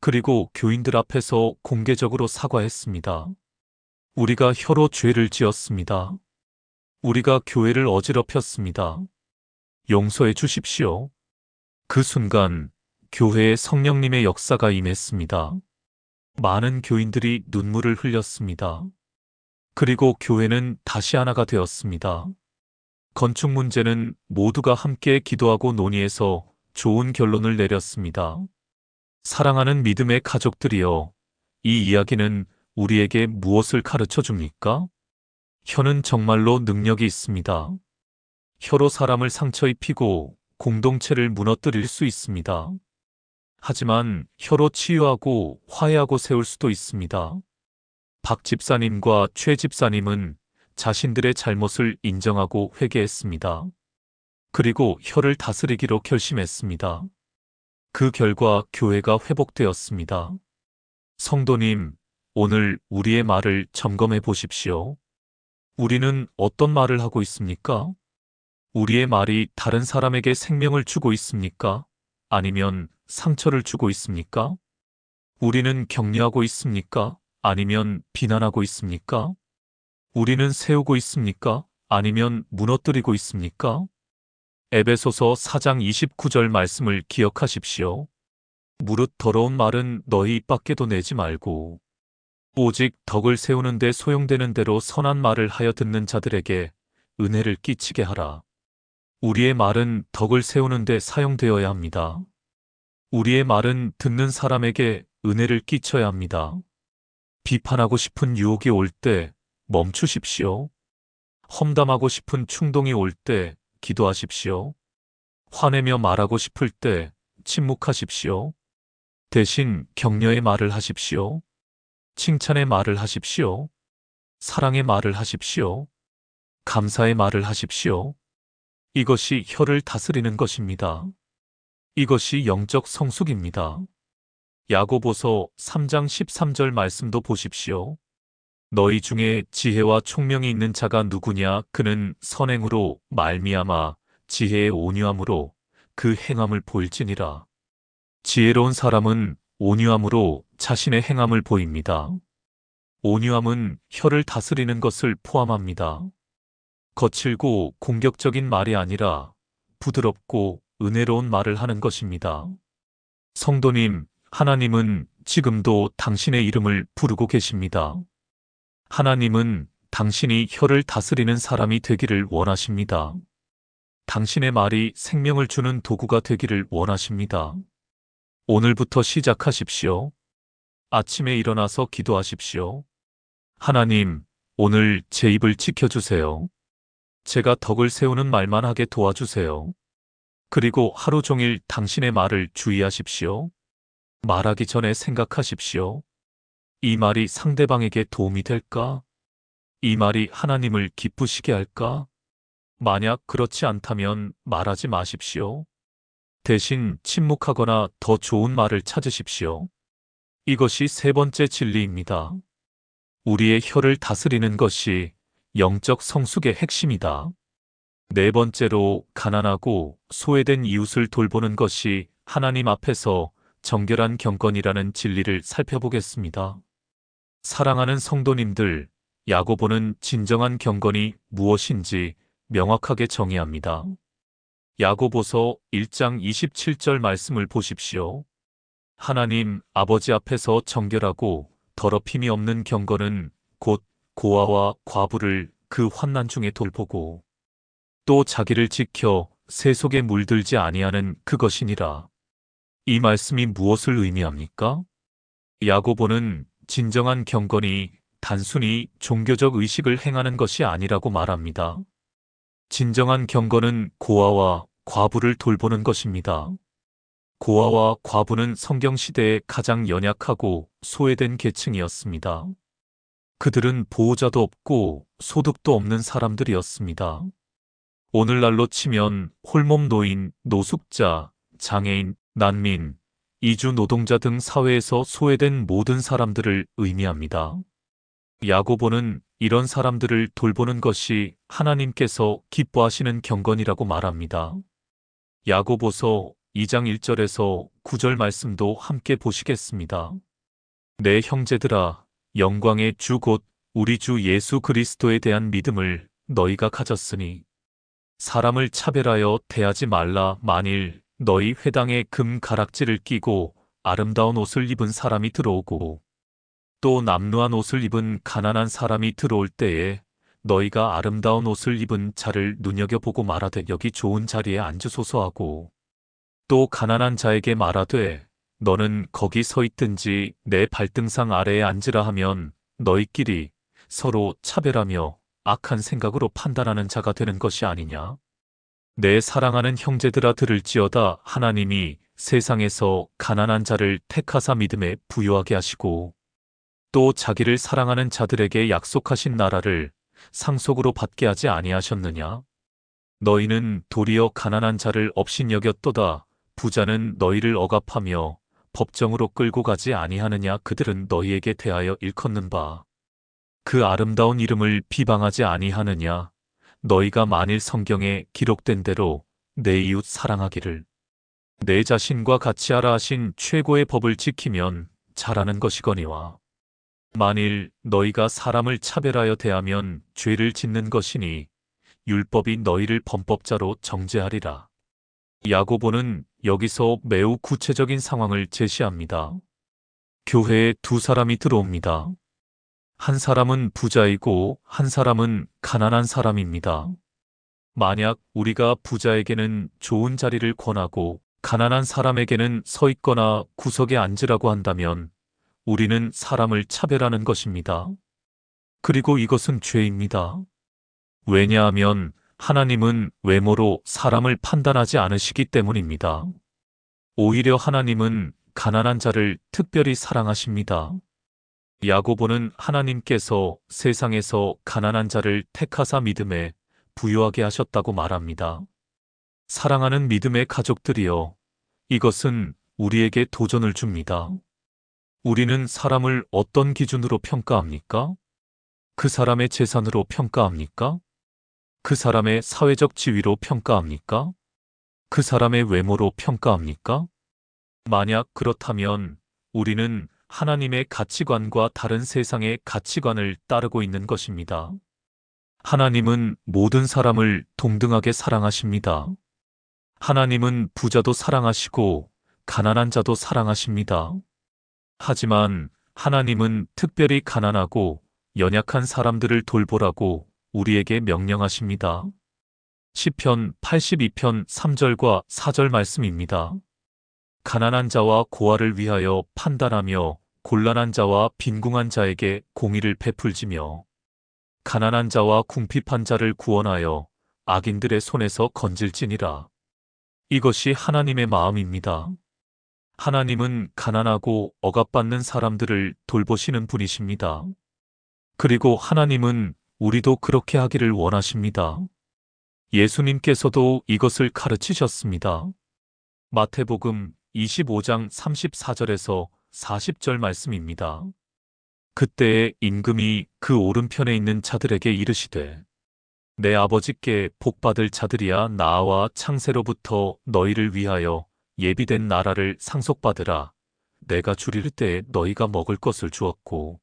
그리고 교인들 앞에서 공개적으로 사과했습니다. 우리가 혀로 죄를 지었습니다. 우리가 교회를 어지럽혔습니다. 용서해 주십시오. 그 순간 교회에 성령님의 역사가 임했습니다. 많은 교인들이 눈물을 흘렸습니다. 그리고 교회는 다시 하나가 되었습니다. 건축 문제는 모두가 함께 기도하고 논의해서 좋은 결론을 내렸습니다. 사랑하는 믿음의 가족들이여, 이 이야기는 우리에게 무엇을 가르쳐 줍니까? 혀는 정말로 능력이 있습니다. 혀로 사람을 상처 입히고 공동체를 무너뜨릴 수 있습니다. 하지만 혀로 치유하고 화해하고 세울 수도 있습니다. 박 집사님과 최 집사님은 자신들의 잘못을 인정하고 회개했습니다. 그리고 혀를 다스리기로 결심했습니다. 그 결과 교회가 회복되었습니다. 성도님, 오늘 우리의 말을 점검해 보십시오. 우리는 어떤 말을 하고 있습니까? 우리의 말이 다른 사람에게 생명을 주고 있습니까? 아니면 상처를 주고 있습니까? 우리는 격려하고 있습니까? 아니면 비난하고 있습니까? 우리는 세우고 있습니까? 아니면 무너뜨리고 있습니까? 에베소서 4장 29절 말씀을 기억하십시오. 무릇 더러운 말은 너희 입 밖에도 내지 말고 오직 덕을 세우는 데 소용되는 대로 선한 말을 하여 듣는 자들에게 은혜를 끼치게 하라. 우리의 말은 덕을 세우는 데 사용되어야 합니다. 우리의 말은 듣는 사람에게 은혜를 끼쳐야 합니다. 비판하고 싶은 유혹이 올 때 멈추십시오. 험담하고 싶은 충동이 올 때 기도하십시오. 화내며 말하고 싶을 때 침묵하십시오. 대신 격려의 말을 하십시오. 칭찬의 말을 하십시오. 사랑의 말을 하십시오. 감사의 말을 하십시오. 이것이 혀를 다스리는 것입니다. 이것이 영적 성숙입니다. 야고보서 3장 13절 말씀도 보십시오. 너희 중에 지혜와 총명이 있는 자가 누구냐? 그는 선행으로 말미암아 지혜의 온유함으로 그 행함을 보일지니라. 지혜로운 사람은 온유함으로 자신의 행함을 보입니다. 온유함은 혀를 다스리는 것을 포함합니다. 거칠고 공격적인 말이 아니라 부드럽고 은혜로운 말을 하는 것입니다. 성도님, 하나님은 지금도 당신의 이름을 부르고 계십니다. 하나님은 당신이 혀를 다스리는 사람이 되기를 원하십니다. 당신의 말이 생명을 주는 도구가 되기를 원하십니다. 오늘부터 시작하십시오. 아침에 일어나서 기도하십시오. 하나님, 오늘 제 입을 지켜주세요. 제가 덕을 세우는 말만 하게 도와주세요. 그리고 하루 종일 당신의 말을 주의하십시오. 말하기 전에 생각하십시오. 이 말이 상대방에게 도움이 될까? 이 말이 하나님을 기쁘시게 할까? 만약 그렇지 않다면 말하지 마십시오. 대신 침묵하거나 더 좋은 말을 찾으십시오. 이것이 세 번째 진리입니다. 우리의 혀를 다스리는 것이 영적 성숙의 핵심이다. 네 번째로 가난하고 소외된 이웃을 돌보는 것이 하나님 앞에서 정결한 경건이라는 진리를 살펴보겠습니다. 사랑하는 성도님들, 야고보는 진정한 경건이 무엇인지 명확하게 정의합니다. 야고보서 1장 27절 말씀을 보십시오. 하나님 아버지 앞에서 정결하고 더럽힘이 없는 경건은 곧 고아와 과부를 그 환난 중에 돌보고 또 자기를 지켜 세속에 물들지 아니하는 그것이니라. 이 말씀이 무엇을 의미합니까? 야고보는 진정한 경건이 단순히 종교적 의식을 행하는 것이 아니라고 말합니다. 진정한 경건은 고아와 과부를 돌보는 것입니다. 고아와 과부는 성경시대에 가장 연약하고 소외된 계층이었습니다. 그들은 보호자도 없고 소득도 없는 사람들이었습니다. 오늘날로 치면 홀몸 노인, 노숙자, 장애인, 난민, 이주 노동자 등 사회에서 소외된 모든 사람들을 의미합니다. 야고보는 이런 사람들을 돌보는 것이 하나님께서 기뻐하시는 경건이라고 말합니다. 야고보서 2장 1절에서 9절 말씀도 함께 보시겠습니다. 내 형제들아, 영광의 주 곧 우리 주 예수 그리스도에 대한 믿음을 너희가 가졌으니 사람을 차별하여 대하지 말라. 만일 너희 회당에 금 가락지를 끼고 아름다운 옷을 입은 사람이 들어오고 또 남루한 옷을 입은 가난한 사람이 들어올 때에 너희가 아름다운 옷을 입은 자를 눈여겨보고 말하되 여기 좋은 자리에 앉으소서 하고 또 가난한 자에게 말하되 너는 거기 서 있든지 내 발등상 아래에 앉으라 하면 너희끼리 서로 차별하며 악한 생각으로 판단하는 자가 되는 것이 아니냐? 내 사랑하는 형제들아 들을지어다. 하나님이 세상에서 가난한 자를 택하사 믿음에 부요하게 하시고 또 자기를 사랑하는 자들에게 약속하신 나라를 상속으로 받게 하지 아니하셨느냐? 너희는 도리어 가난한 자를 업신여겼도다. 부자는 너희를 억압하며 법정으로 끌고 가지 아니하느냐? 그들은 너희에게 대하여 일컫는 바 그 아름다운 이름을 비방하지 아니하느냐? 너희가 만일 성경에 기록된 대로 내 이웃 사랑하기를 내 자신과 같이 하라 하신 최고의 법을 지키면 잘하는 것이거니와 만일 너희가 사람을 차별하여 대하면 죄를 짓는 것이니 율법이 너희를 범법자로 정죄하리라. 야고보는 여기서 매우 구체적인 상황을 제시합니다. 교회에 두 사람이 들어옵니다. 한 사람은 부자이고 한 사람은 가난한 사람입니다. 만약 우리가 부자에게는 좋은 자리를 권하고 가난한 사람에게는 서 있거나 구석에 앉으라고 한다면 우리는 사람을 차별하는 것입니다. 그리고 이것은 죄입니다. 왜냐하면 하나님은 외모로 사람을 판단하지 않으시기 때문입니다. 오히려 하나님은 가난한 자를 특별히 사랑하십니다. 야고보는 하나님께서 세상에서 가난한 자를 택하사 믿음에 부요하게 하셨다고 말합니다. 사랑하는 믿음의 가족들이여, 이것은 우리에게 도전을 줍니다. 우리는 사람을 어떤 기준으로 평가합니까? 그 사람의 재산으로 평가합니까? 그 사람의 사회적 지위로 평가합니까? 그 사람의 외모로 평가합니까? 만약 그렇다면 우리는 하나님의 가치관과 다른 세상의 가치관을 따르고 있는 것입니다. 하나님은 모든 사람을 동등하게 사랑하십니다. 하나님은 부자도 사랑하시고 가난한 자도 사랑하십니다. 하지만 하나님은 특별히 가난하고 연약한 사람들을 돌보라고 우리에게 명령하십니다. 시편 82편 3절과 4절 말씀입니다. 가난한 자와 고아를 위하여 판단하며 곤란한 자와 빈궁한 자에게 공의를 베풀지며 가난한 자와 궁핍한 자를 구원하여 악인들의 손에서 건질지니라. 이것이 하나님의 마음입니다. 하나님은 가난하고 억압받는 사람들을 돌보시는 분이십니다. 그리고 하나님은 우리도 그렇게 하기를 원하십니다. 예수님께서도 이것을 가르치셨습니다. 마태복음 25장 34절에서 40절 말씀입니다. 그때에 임금이 그 오른편에 있는 자들에게 이르시되 내 아버지께 복받을 자들이야 나와 창세로부터 너희를 위하여 예비된 나라를 상속받으라. 내가 줄일 때에 너희가 먹을 것을 주었고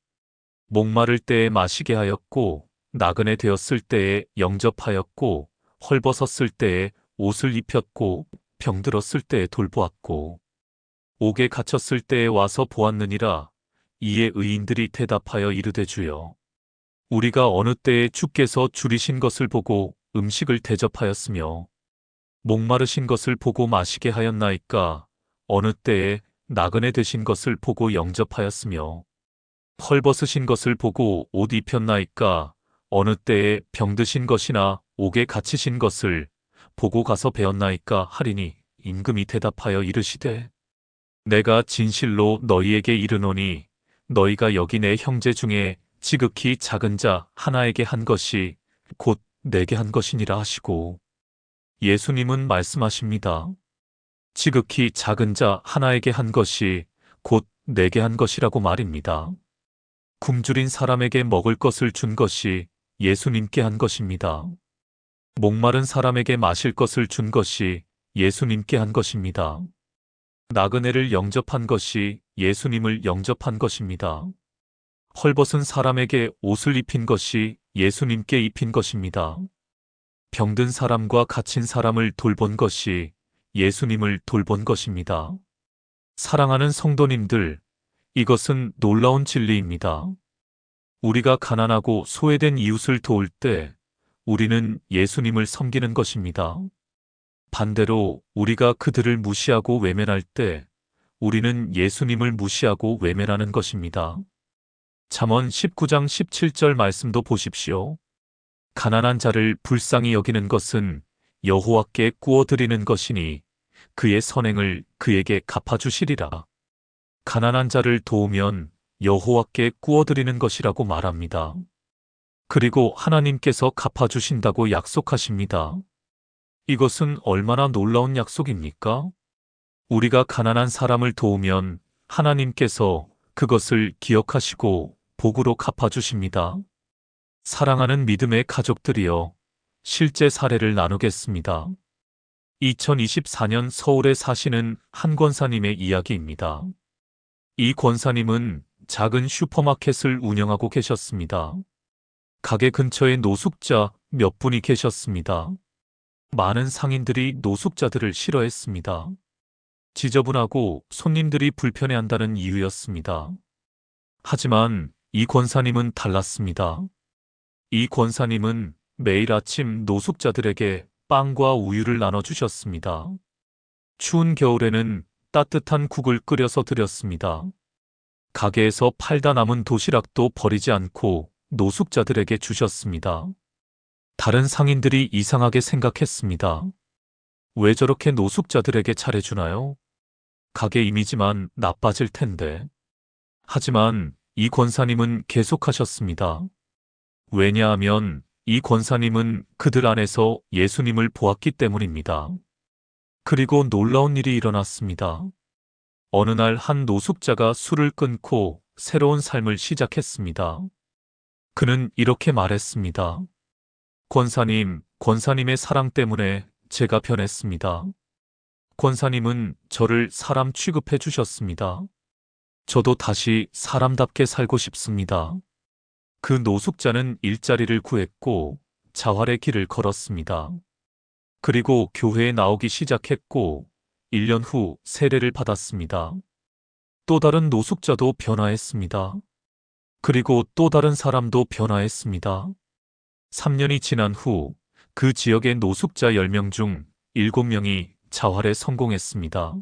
목마를 때에 마시게 하였고 나그네 되었을 때에 영접하였고 헐벗었을 때에 옷을 입혔고 병들었을 때에 돌보았고 옥에 갇혔을 때에 와서 보았느니라. 이에 의인들이 대답하여 이르되 주여 우리가 어느 때에 주께서 줄이신 것을 보고 음식을 대접하였으며 목마르신 것을 보고 마시게 하였나이까. 어느 때에 나그네 되신 것을 보고 영접하였으며 헐벗으신 것을 보고 옷 입혔나이까. 어느 때에 병드신 것이나 옥에 갇히신 것을 보고 가서 배웠나이까 하리니 임금이 대답하여 이르시되 내가 진실로 너희에게 이르노니 너희가 여기 내 형제 중에 지극히 작은 자 하나에게 한 것이 곧 내게 한 것이니라 하시고 예수님은 말씀하십니다. 지극히 작은 자 하나에게 한 것이 곧 내게 한 것이라고 말입니다. 굶주린 사람에게 먹을 것을 준 것이 예수님께 한 것입니다. 목마른 사람에게 마실 것을 준 것이 예수님께 한 것입니다. 나그네를 영접한 것이 예수님을 영접한 것입니다. 헐벗은 사람에게 옷을 입힌 것이 예수님께 입힌 것입니다. 병든 사람과 갇힌 사람을 돌본 것이 예수님을 돌본 것입니다. 사랑하는 성도님들, 이것은 놀라운 진리입니다. 우리가 가난하고 소외된 이웃을 도울 때 우리는 예수님을 섬기는 것입니다. 반대로 우리가 그들을 무시하고 외면할 때 우리는 예수님을 무시하고 외면하는 것입니다. 잠언 19장 17절 말씀도 보십시오. 가난한 자를 불쌍히 여기는 것은 여호와께 구워드리는 것이니 그의 선행을 그에게 갚아주시리라. 가난한 자를 도우면 여호와께 구워드리는 것이라고 말합니다. 그리고 하나님께서 갚아주신다고 약속하십니다. 이것은 얼마나 놀라운 약속입니까? 우리가 가난한 사람을 도우면 하나님께서 그것을 기억하시고 복으로 갚아주십니다. 사랑하는 믿음의 가족들이여, 실제 사례를 나누겠습니다. 2024년 서울에 사시는 한 권사님의 이야기입니다. 이 권사님은 작은 슈퍼마켓을 운영하고 계셨습니다. 가게 근처에 노숙자 몇 분이 계셨습니다. 많은 상인들이 노숙자들을 싫어했습니다. 지저분하고 손님들이 불편해한다는 이유였습니다. 하지만 이 권사님은 달랐습니다. 이 권사님은 매일 아침 노숙자들에게 빵과 우유를 나눠주셨습니다. 추운 겨울에는 따뜻한 국을 끓여서 드렸습니다. 가게에서 팔다 남은 도시락도 버리지 않고 노숙자들에게 주셨습니다. 다른 상인들이 이상하게 생각했습니다. 왜 저렇게 노숙자들에게 잘해주나요? 가게 이미지만 나빠질 텐데. 하지만 이 권사님은 계속하셨습니다. 왜냐하면 이 권사님은 그들 안에서 예수님을 보았기 때문입니다. 그리고 놀라운 일이 일어났습니다. 어느 날 한 노숙자가 술을 끊고 새로운 삶을 시작했습니다. 그는 이렇게 말했습니다. 권사님, 권사님의 사랑 때문에 제가 변했습니다. 권사님은 저를 사람 취급해 주셨습니다. 저도 다시 사람답게 살고 싶습니다. 그 노숙자는 일자리를 구했고 자활의 길을 걸었습니다. 그리고 교회에 나오기 시작했고 1년 후 세례를 받았습니다. 또 다른 노숙자도 변화했습니다. 그리고 또 다른 사람도 변화했습니다. 3년이 지난 후 그 지역의 노숙자 10명 중 7명이 자활에 성공했습니다.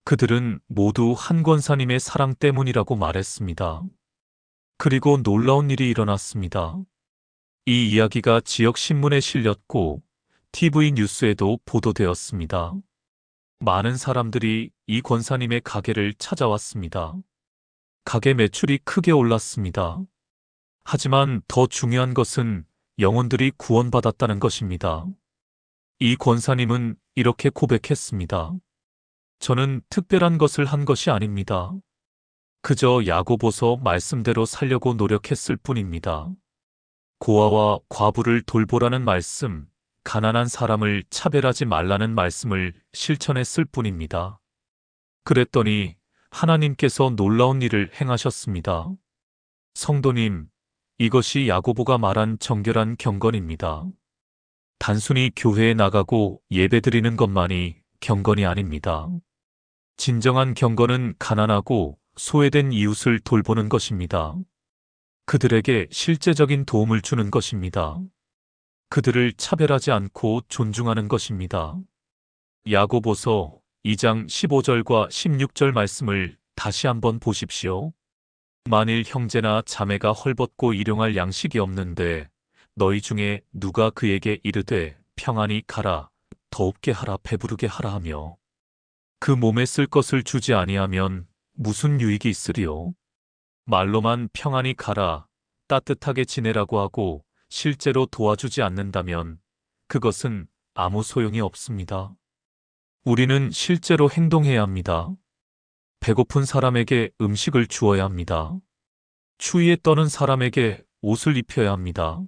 그들은 모두 한 권사님의 사랑 때문이라고 말했습니다. 그리고 놀라운 일이 일어났습니다. 이 이야기가 지역 신문에 실렸고 TV 뉴스에도 보도되었습니다. 많은 사람들이 이 권사님의 가게를 찾아왔습니다. 가게 매출이 크게 올랐습니다. 하지만 더 중요한 것은 영혼들이 구원받았다는 것입니다. 이 권사님은 이렇게 고백했습니다. 저는 특별한 것을 한 것이 아닙니다. 그저 야고보서 말씀대로 살려고 노력했을 뿐입니다. 고아와 과부를 돌보라는 말씀, 가난한 사람을 차별하지 말라는 말씀을 실천했을 뿐입니다. 그랬더니 하나님께서 놀라운 일을 행하셨습니다. 성도님, 이것이 야고보가 말한 정결한 경건입니다. 단순히 교회에 나가고 예배드리는 것만이 경건이 아닙니다. 진정한 경건은 가난하고 소외된 이웃을 돌보는 것입니다. 그들에게 실제적인 도움을 주는 것입니다. 그들을 차별하지 않고 존중하는 것입니다. 야고보서 2장 15절과 16절 말씀을 다시 한번 보십시오. 만일 형제나 자매가 헐벗고 일용할 양식이 없는데 너희 중에 누가 그에게 이르되 평안히 가라, 더웁게 하라, 배부르게 하라 하며 그 몸에 쓸 것을 주지 아니하면 무슨 유익이 있으리요? 말로만 평안히 가라, 따뜻하게 지내라고 하고 실제로 도와주지 않는다면 그것은 아무 소용이 없습니다. 우리는 실제로 행동해야 합니다. 배고픈 사람에게 음식을 주어야 합니다. 추위에 떠는 사람에게 옷을 입혀야 합니다.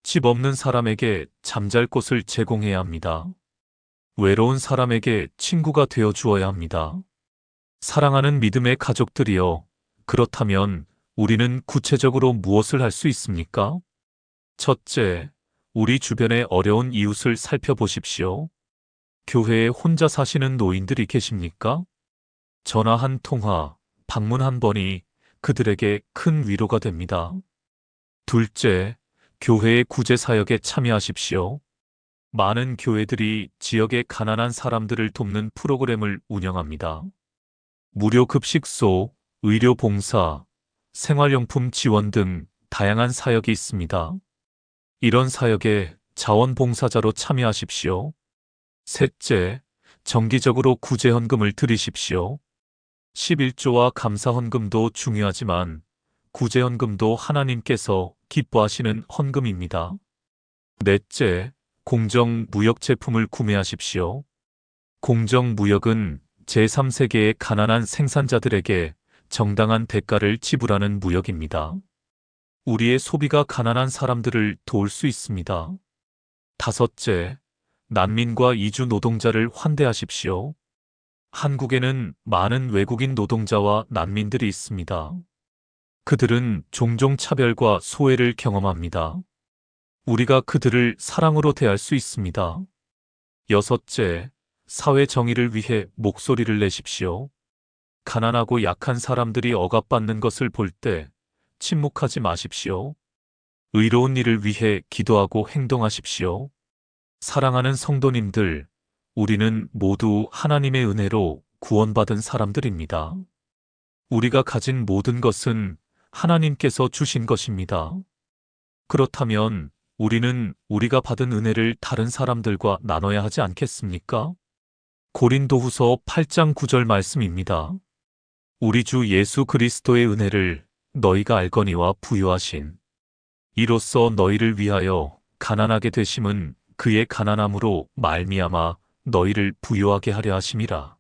집 없는 사람에게 잠잘 곳을 제공해야 합니다. 외로운 사람에게 친구가 되어 주어야 합니다. 사랑하는 믿음의 가족들이여, 그렇다면 우리는 구체적으로 무엇을 할 수 있습니까? 첫째, 우리 주변의 어려운 이웃을 살펴보십시오. 교회에 혼자 사시는 노인들이 계십니까? 전화 한 통화, 방문 한 번이 그들에게 큰 위로가 됩니다. 둘째, 교회의 구제 사역에 참여하십시오. 많은 교회들이 지역의 가난한 사람들을 돕는 프로그램을 운영합니다. 무료 급식소, 의료 봉사, 생활용품 지원 등 다양한 사역이 있습니다. 이런 사역에 자원봉사자로 참여하십시오. 셋째, 정기적으로 구제헌금을 드리십시오. 11조와 감사헌금도 중요하지만 구제헌금도 하나님께서 기뻐하시는 헌금입니다. 넷째, 공정무역 제품을 구매하십시오. 공정무역은 제3세계의 가난한 생산자들에게 정당한 대가를 지불하는 무역입니다. 우리의 소비가 가난한 사람들을 도울 수 있습니다. 다섯째, 난민과 이주 노동자를 환대하십시오. 한국에는 많은 외국인 노동자와 난민들이 있습니다. 그들은 종종 차별과 소외를 경험합니다. 우리가 그들을 사랑으로 대할 수 있습니다. 여섯째, 사회 정의를 위해 목소리를 내십시오. 가난하고 약한 사람들이 억압받는 것을 볼 때 침묵하지 마십시오. 의로운 일을 위해 기도하고 행동하십시오. 사랑하는 성도님들, 우리는 모두 하나님의 은혜로 구원받은 사람들입니다. 우리가 가진 모든 것은 하나님께서 주신 것입니다. 그렇다면 우리는 우리가 받은 은혜를 다른 사람들과 나눠야 하지 않겠습니까? 고린도후서 8장 9절 말씀입니다. 우리 주 예수 그리스도의 은혜를 너희가 알거니와 부요하신 이로써 너희를 위하여 가난하게 되심은 그의 가난함으로 말미암아 너희를 부요하게 하려 하심이라.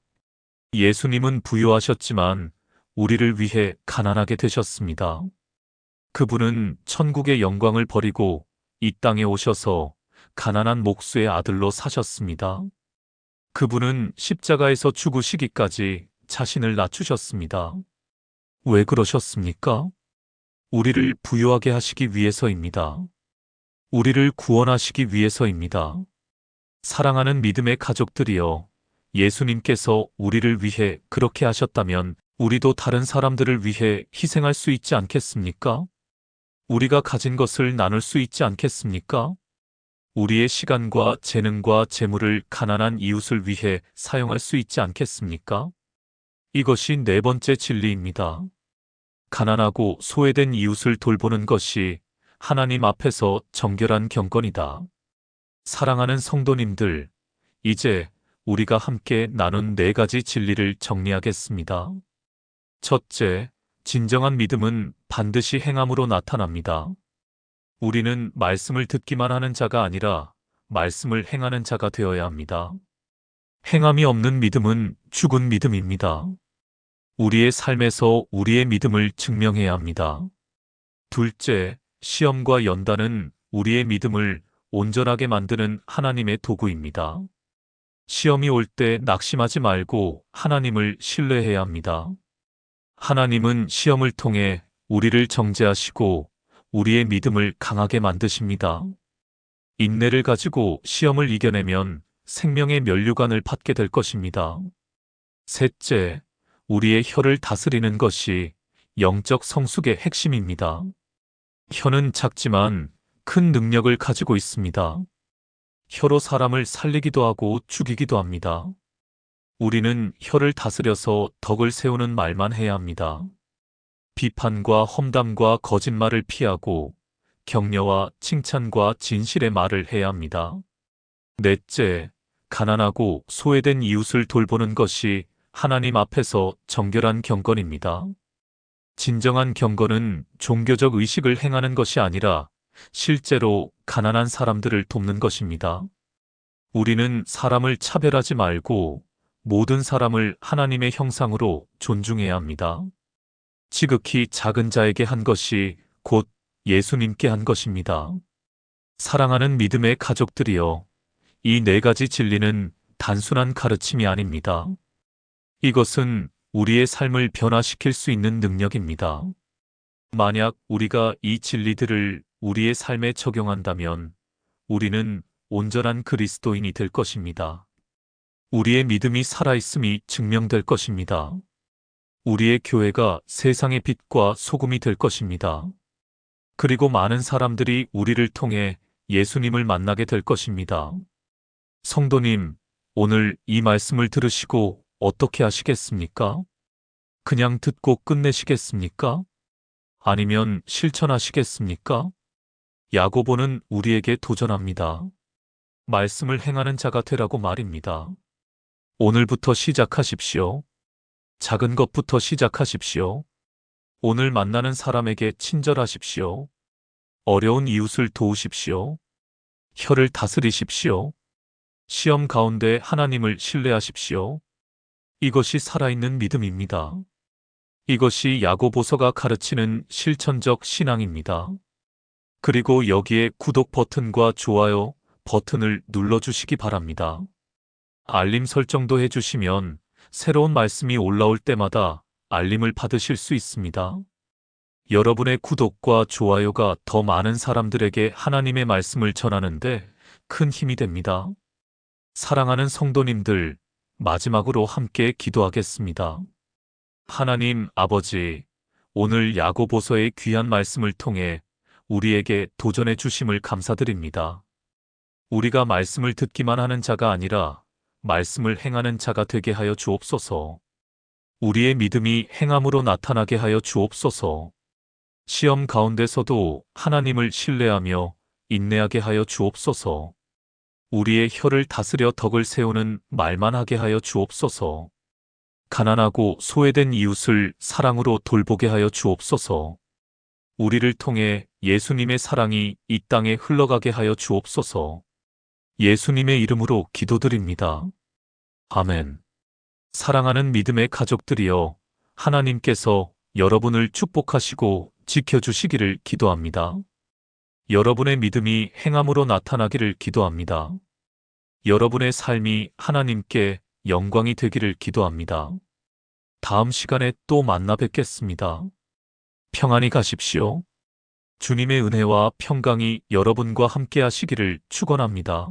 예수님은 부요하셨지만 우리를 위해 가난하게 되셨습니다. 그분은 천국의 영광을 버리고 이 땅에 오셔서 가난한 목수의 아들로 사셨습니다. 그분은 십자가에서 죽으시기까지 자신을 낮추셨습니다. 왜 그러셨습니까? 우리를 부요하게 하시기 위해서입니다. 우리를 구원하시기 위해서입니다. 사랑하는 믿음의 가족들이여, 예수님께서 우리를 위해 그렇게 하셨다면 우리도 다른 사람들을 위해 희생할 수 있지 않겠습니까? 우리가 가진 것을 나눌 수 있지 않겠습니까? 우리의 시간과 재능과 재물을 가난한 이웃을 위해 사용할 수 있지 않겠습니까? 이것이 네 번째 진리입니다. 가난하고 소외된 이웃을 돌보는 것이 하나님 앞에서 정결한 경건이다. 사랑하는 성도님들, 이제 우리가 함께 나눈 네 가지 진리를 정리하겠습니다. 첫째, 진정한 믿음은 반드시 행함으로 나타납니다. 우리는 말씀을 듣기만 하는 자가 아니라 말씀을 행하는 자가 되어야 합니다. 행함이 없는 믿음은 죽은 믿음입니다. 우리의 삶에서 우리의 믿음을 증명해야 합니다. 둘째, 시험과 연단은 우리의 믿음을 온전하게 만드는 하나님의 도구입니다. 시험이 올 때 낙심하지 말고 하나님을 신뢰해야 합니다. 하나님은 시험을 통해 우리를 정죄하시고 우리의 믿음을 강하게 만드십니다. 인내를 가지고 시험을 이겨내면 생명의 면류관을 받게 될 것입니다. 셋째, 우리의 혀를 다스리는 것이 영적 성숙의 핵심입니다. 혀는 작지만 큰 능력을 가지고 있습니다. 혀로 사람을 살리기도 하고 죽이기도 합니다. 우리는 혀를 다스려서 덕을 세우는 말만 해야 합니다. 비판과 험담과 거짓말을 피하고 격려와 칭찬과 진실의 말을 해야 합니다. 넷째, 가난하고 소외된 이웃을 돌보는 것이 하나님 앞에서 정결한 경건입니다. 진정한 경건은 종교적 의식을 행하는 것이 아니라 실제로 가난한 사람들을 돕는 것입니다. 우리는 사람을 차별하지 말고 모든 사람을 하나님의 형상으로 존중해야 합니다. 지극히 작은 자에게 한 것이 곧 예수님께 한 것입니다. 사랑하는 믿음의 가족들이여, 이 네 가지 진리는 단순한 가르침이 아닙니다. 이것은 우리의 삶을 변화시킬 수 있는 능력입니다. 만약 우리가 이 진리들을 우리의 삶에 적용한다면 우리는 온전한 그리스도인이 될 것입니다. 우리의 믿음이 살아있음이 증명될 것입니다. 우리의 교회가 세상의 빛과 소금이 될 것입니다. 그리고 많은 사람들이 우리를 통해 예수님을 만나게 될 것입니다. 성도님, 오늘 이 말씀을 들으시고 어떻게 하시겠습니까? 그냥 듣고 끝내시겠습니까? 아니면 실천하시겠습니까? 야고보는 우리에게 도전합니다. 말씀을 행하는 자가 되라고 말입니다. 오늘부터 시작하십시오. 작은 것부터 시작하십시오. 오늘 만나는 사람에게 친절하십시오. 어려운 이웃을 도우십시오. 혀를 다스리십시오. 시험 가운데 하나님을 신뢰하십시오. 이것이 살아있는 믿음입니다. 이것이 야고보서가 가르치는 실천적 신앙입니다. 그리고 여기에 구독 버튼과 좋아요 버튼을 눌러주시기 바랍니다. 알림 설정도 해주시면 새로운 말씀이 올라올 때마다 알림을 받으실 수 있습니다. 여러분의 구독과 좋아요가 더 많은 사람들에게 하나님의 말씀을 전하는데 큰 힘이 됩니다. 사랑하는 성도님들, 마지막으로 함께 기도하겠습니다. 하나님 아버지, 오늘 야고보서의 귀한 말씀을 통해 우리에게 도전해 주심을 감사드립니다. 우리가 말씀을 듣기만 하는 자가 아니라 말씀을 행하는 자가 되게 하여 주옵소서. 우리의 믿음이 행함으로 나타나게 하여 주옵소서. 시험 가운데서도 하나님을 신뢰하며 인내하게 하여 주옵소서. 우리의 혀를 다스려 덕을 세우는 말만 하게 하여 주옵소서. 가난하고 소외된 이웃을 사랑으로 돌보게 하여 주옵소서. 우리를 통해 예수님의 사랑이 이 땅에 흘러가게 하여 주옵소서. 예수님의 이름으로 기도드립니다. 아멘. 사랑하는 믿음의 가족들이여, 하나님께서 여러분을 축복하시고 지켜주시기를 기도합니다. 여러분의 믿음이 행함으로 나타나기를 기도합니다. 여러분의 삶이 하나님께 영광이 되기를 기도합니다. 다음 시간에 또 만나 뵙겠습니다. 평안히 가십시오. 주님의 은혜와 평강이 여러분과 함께 하시기를 축원합니다.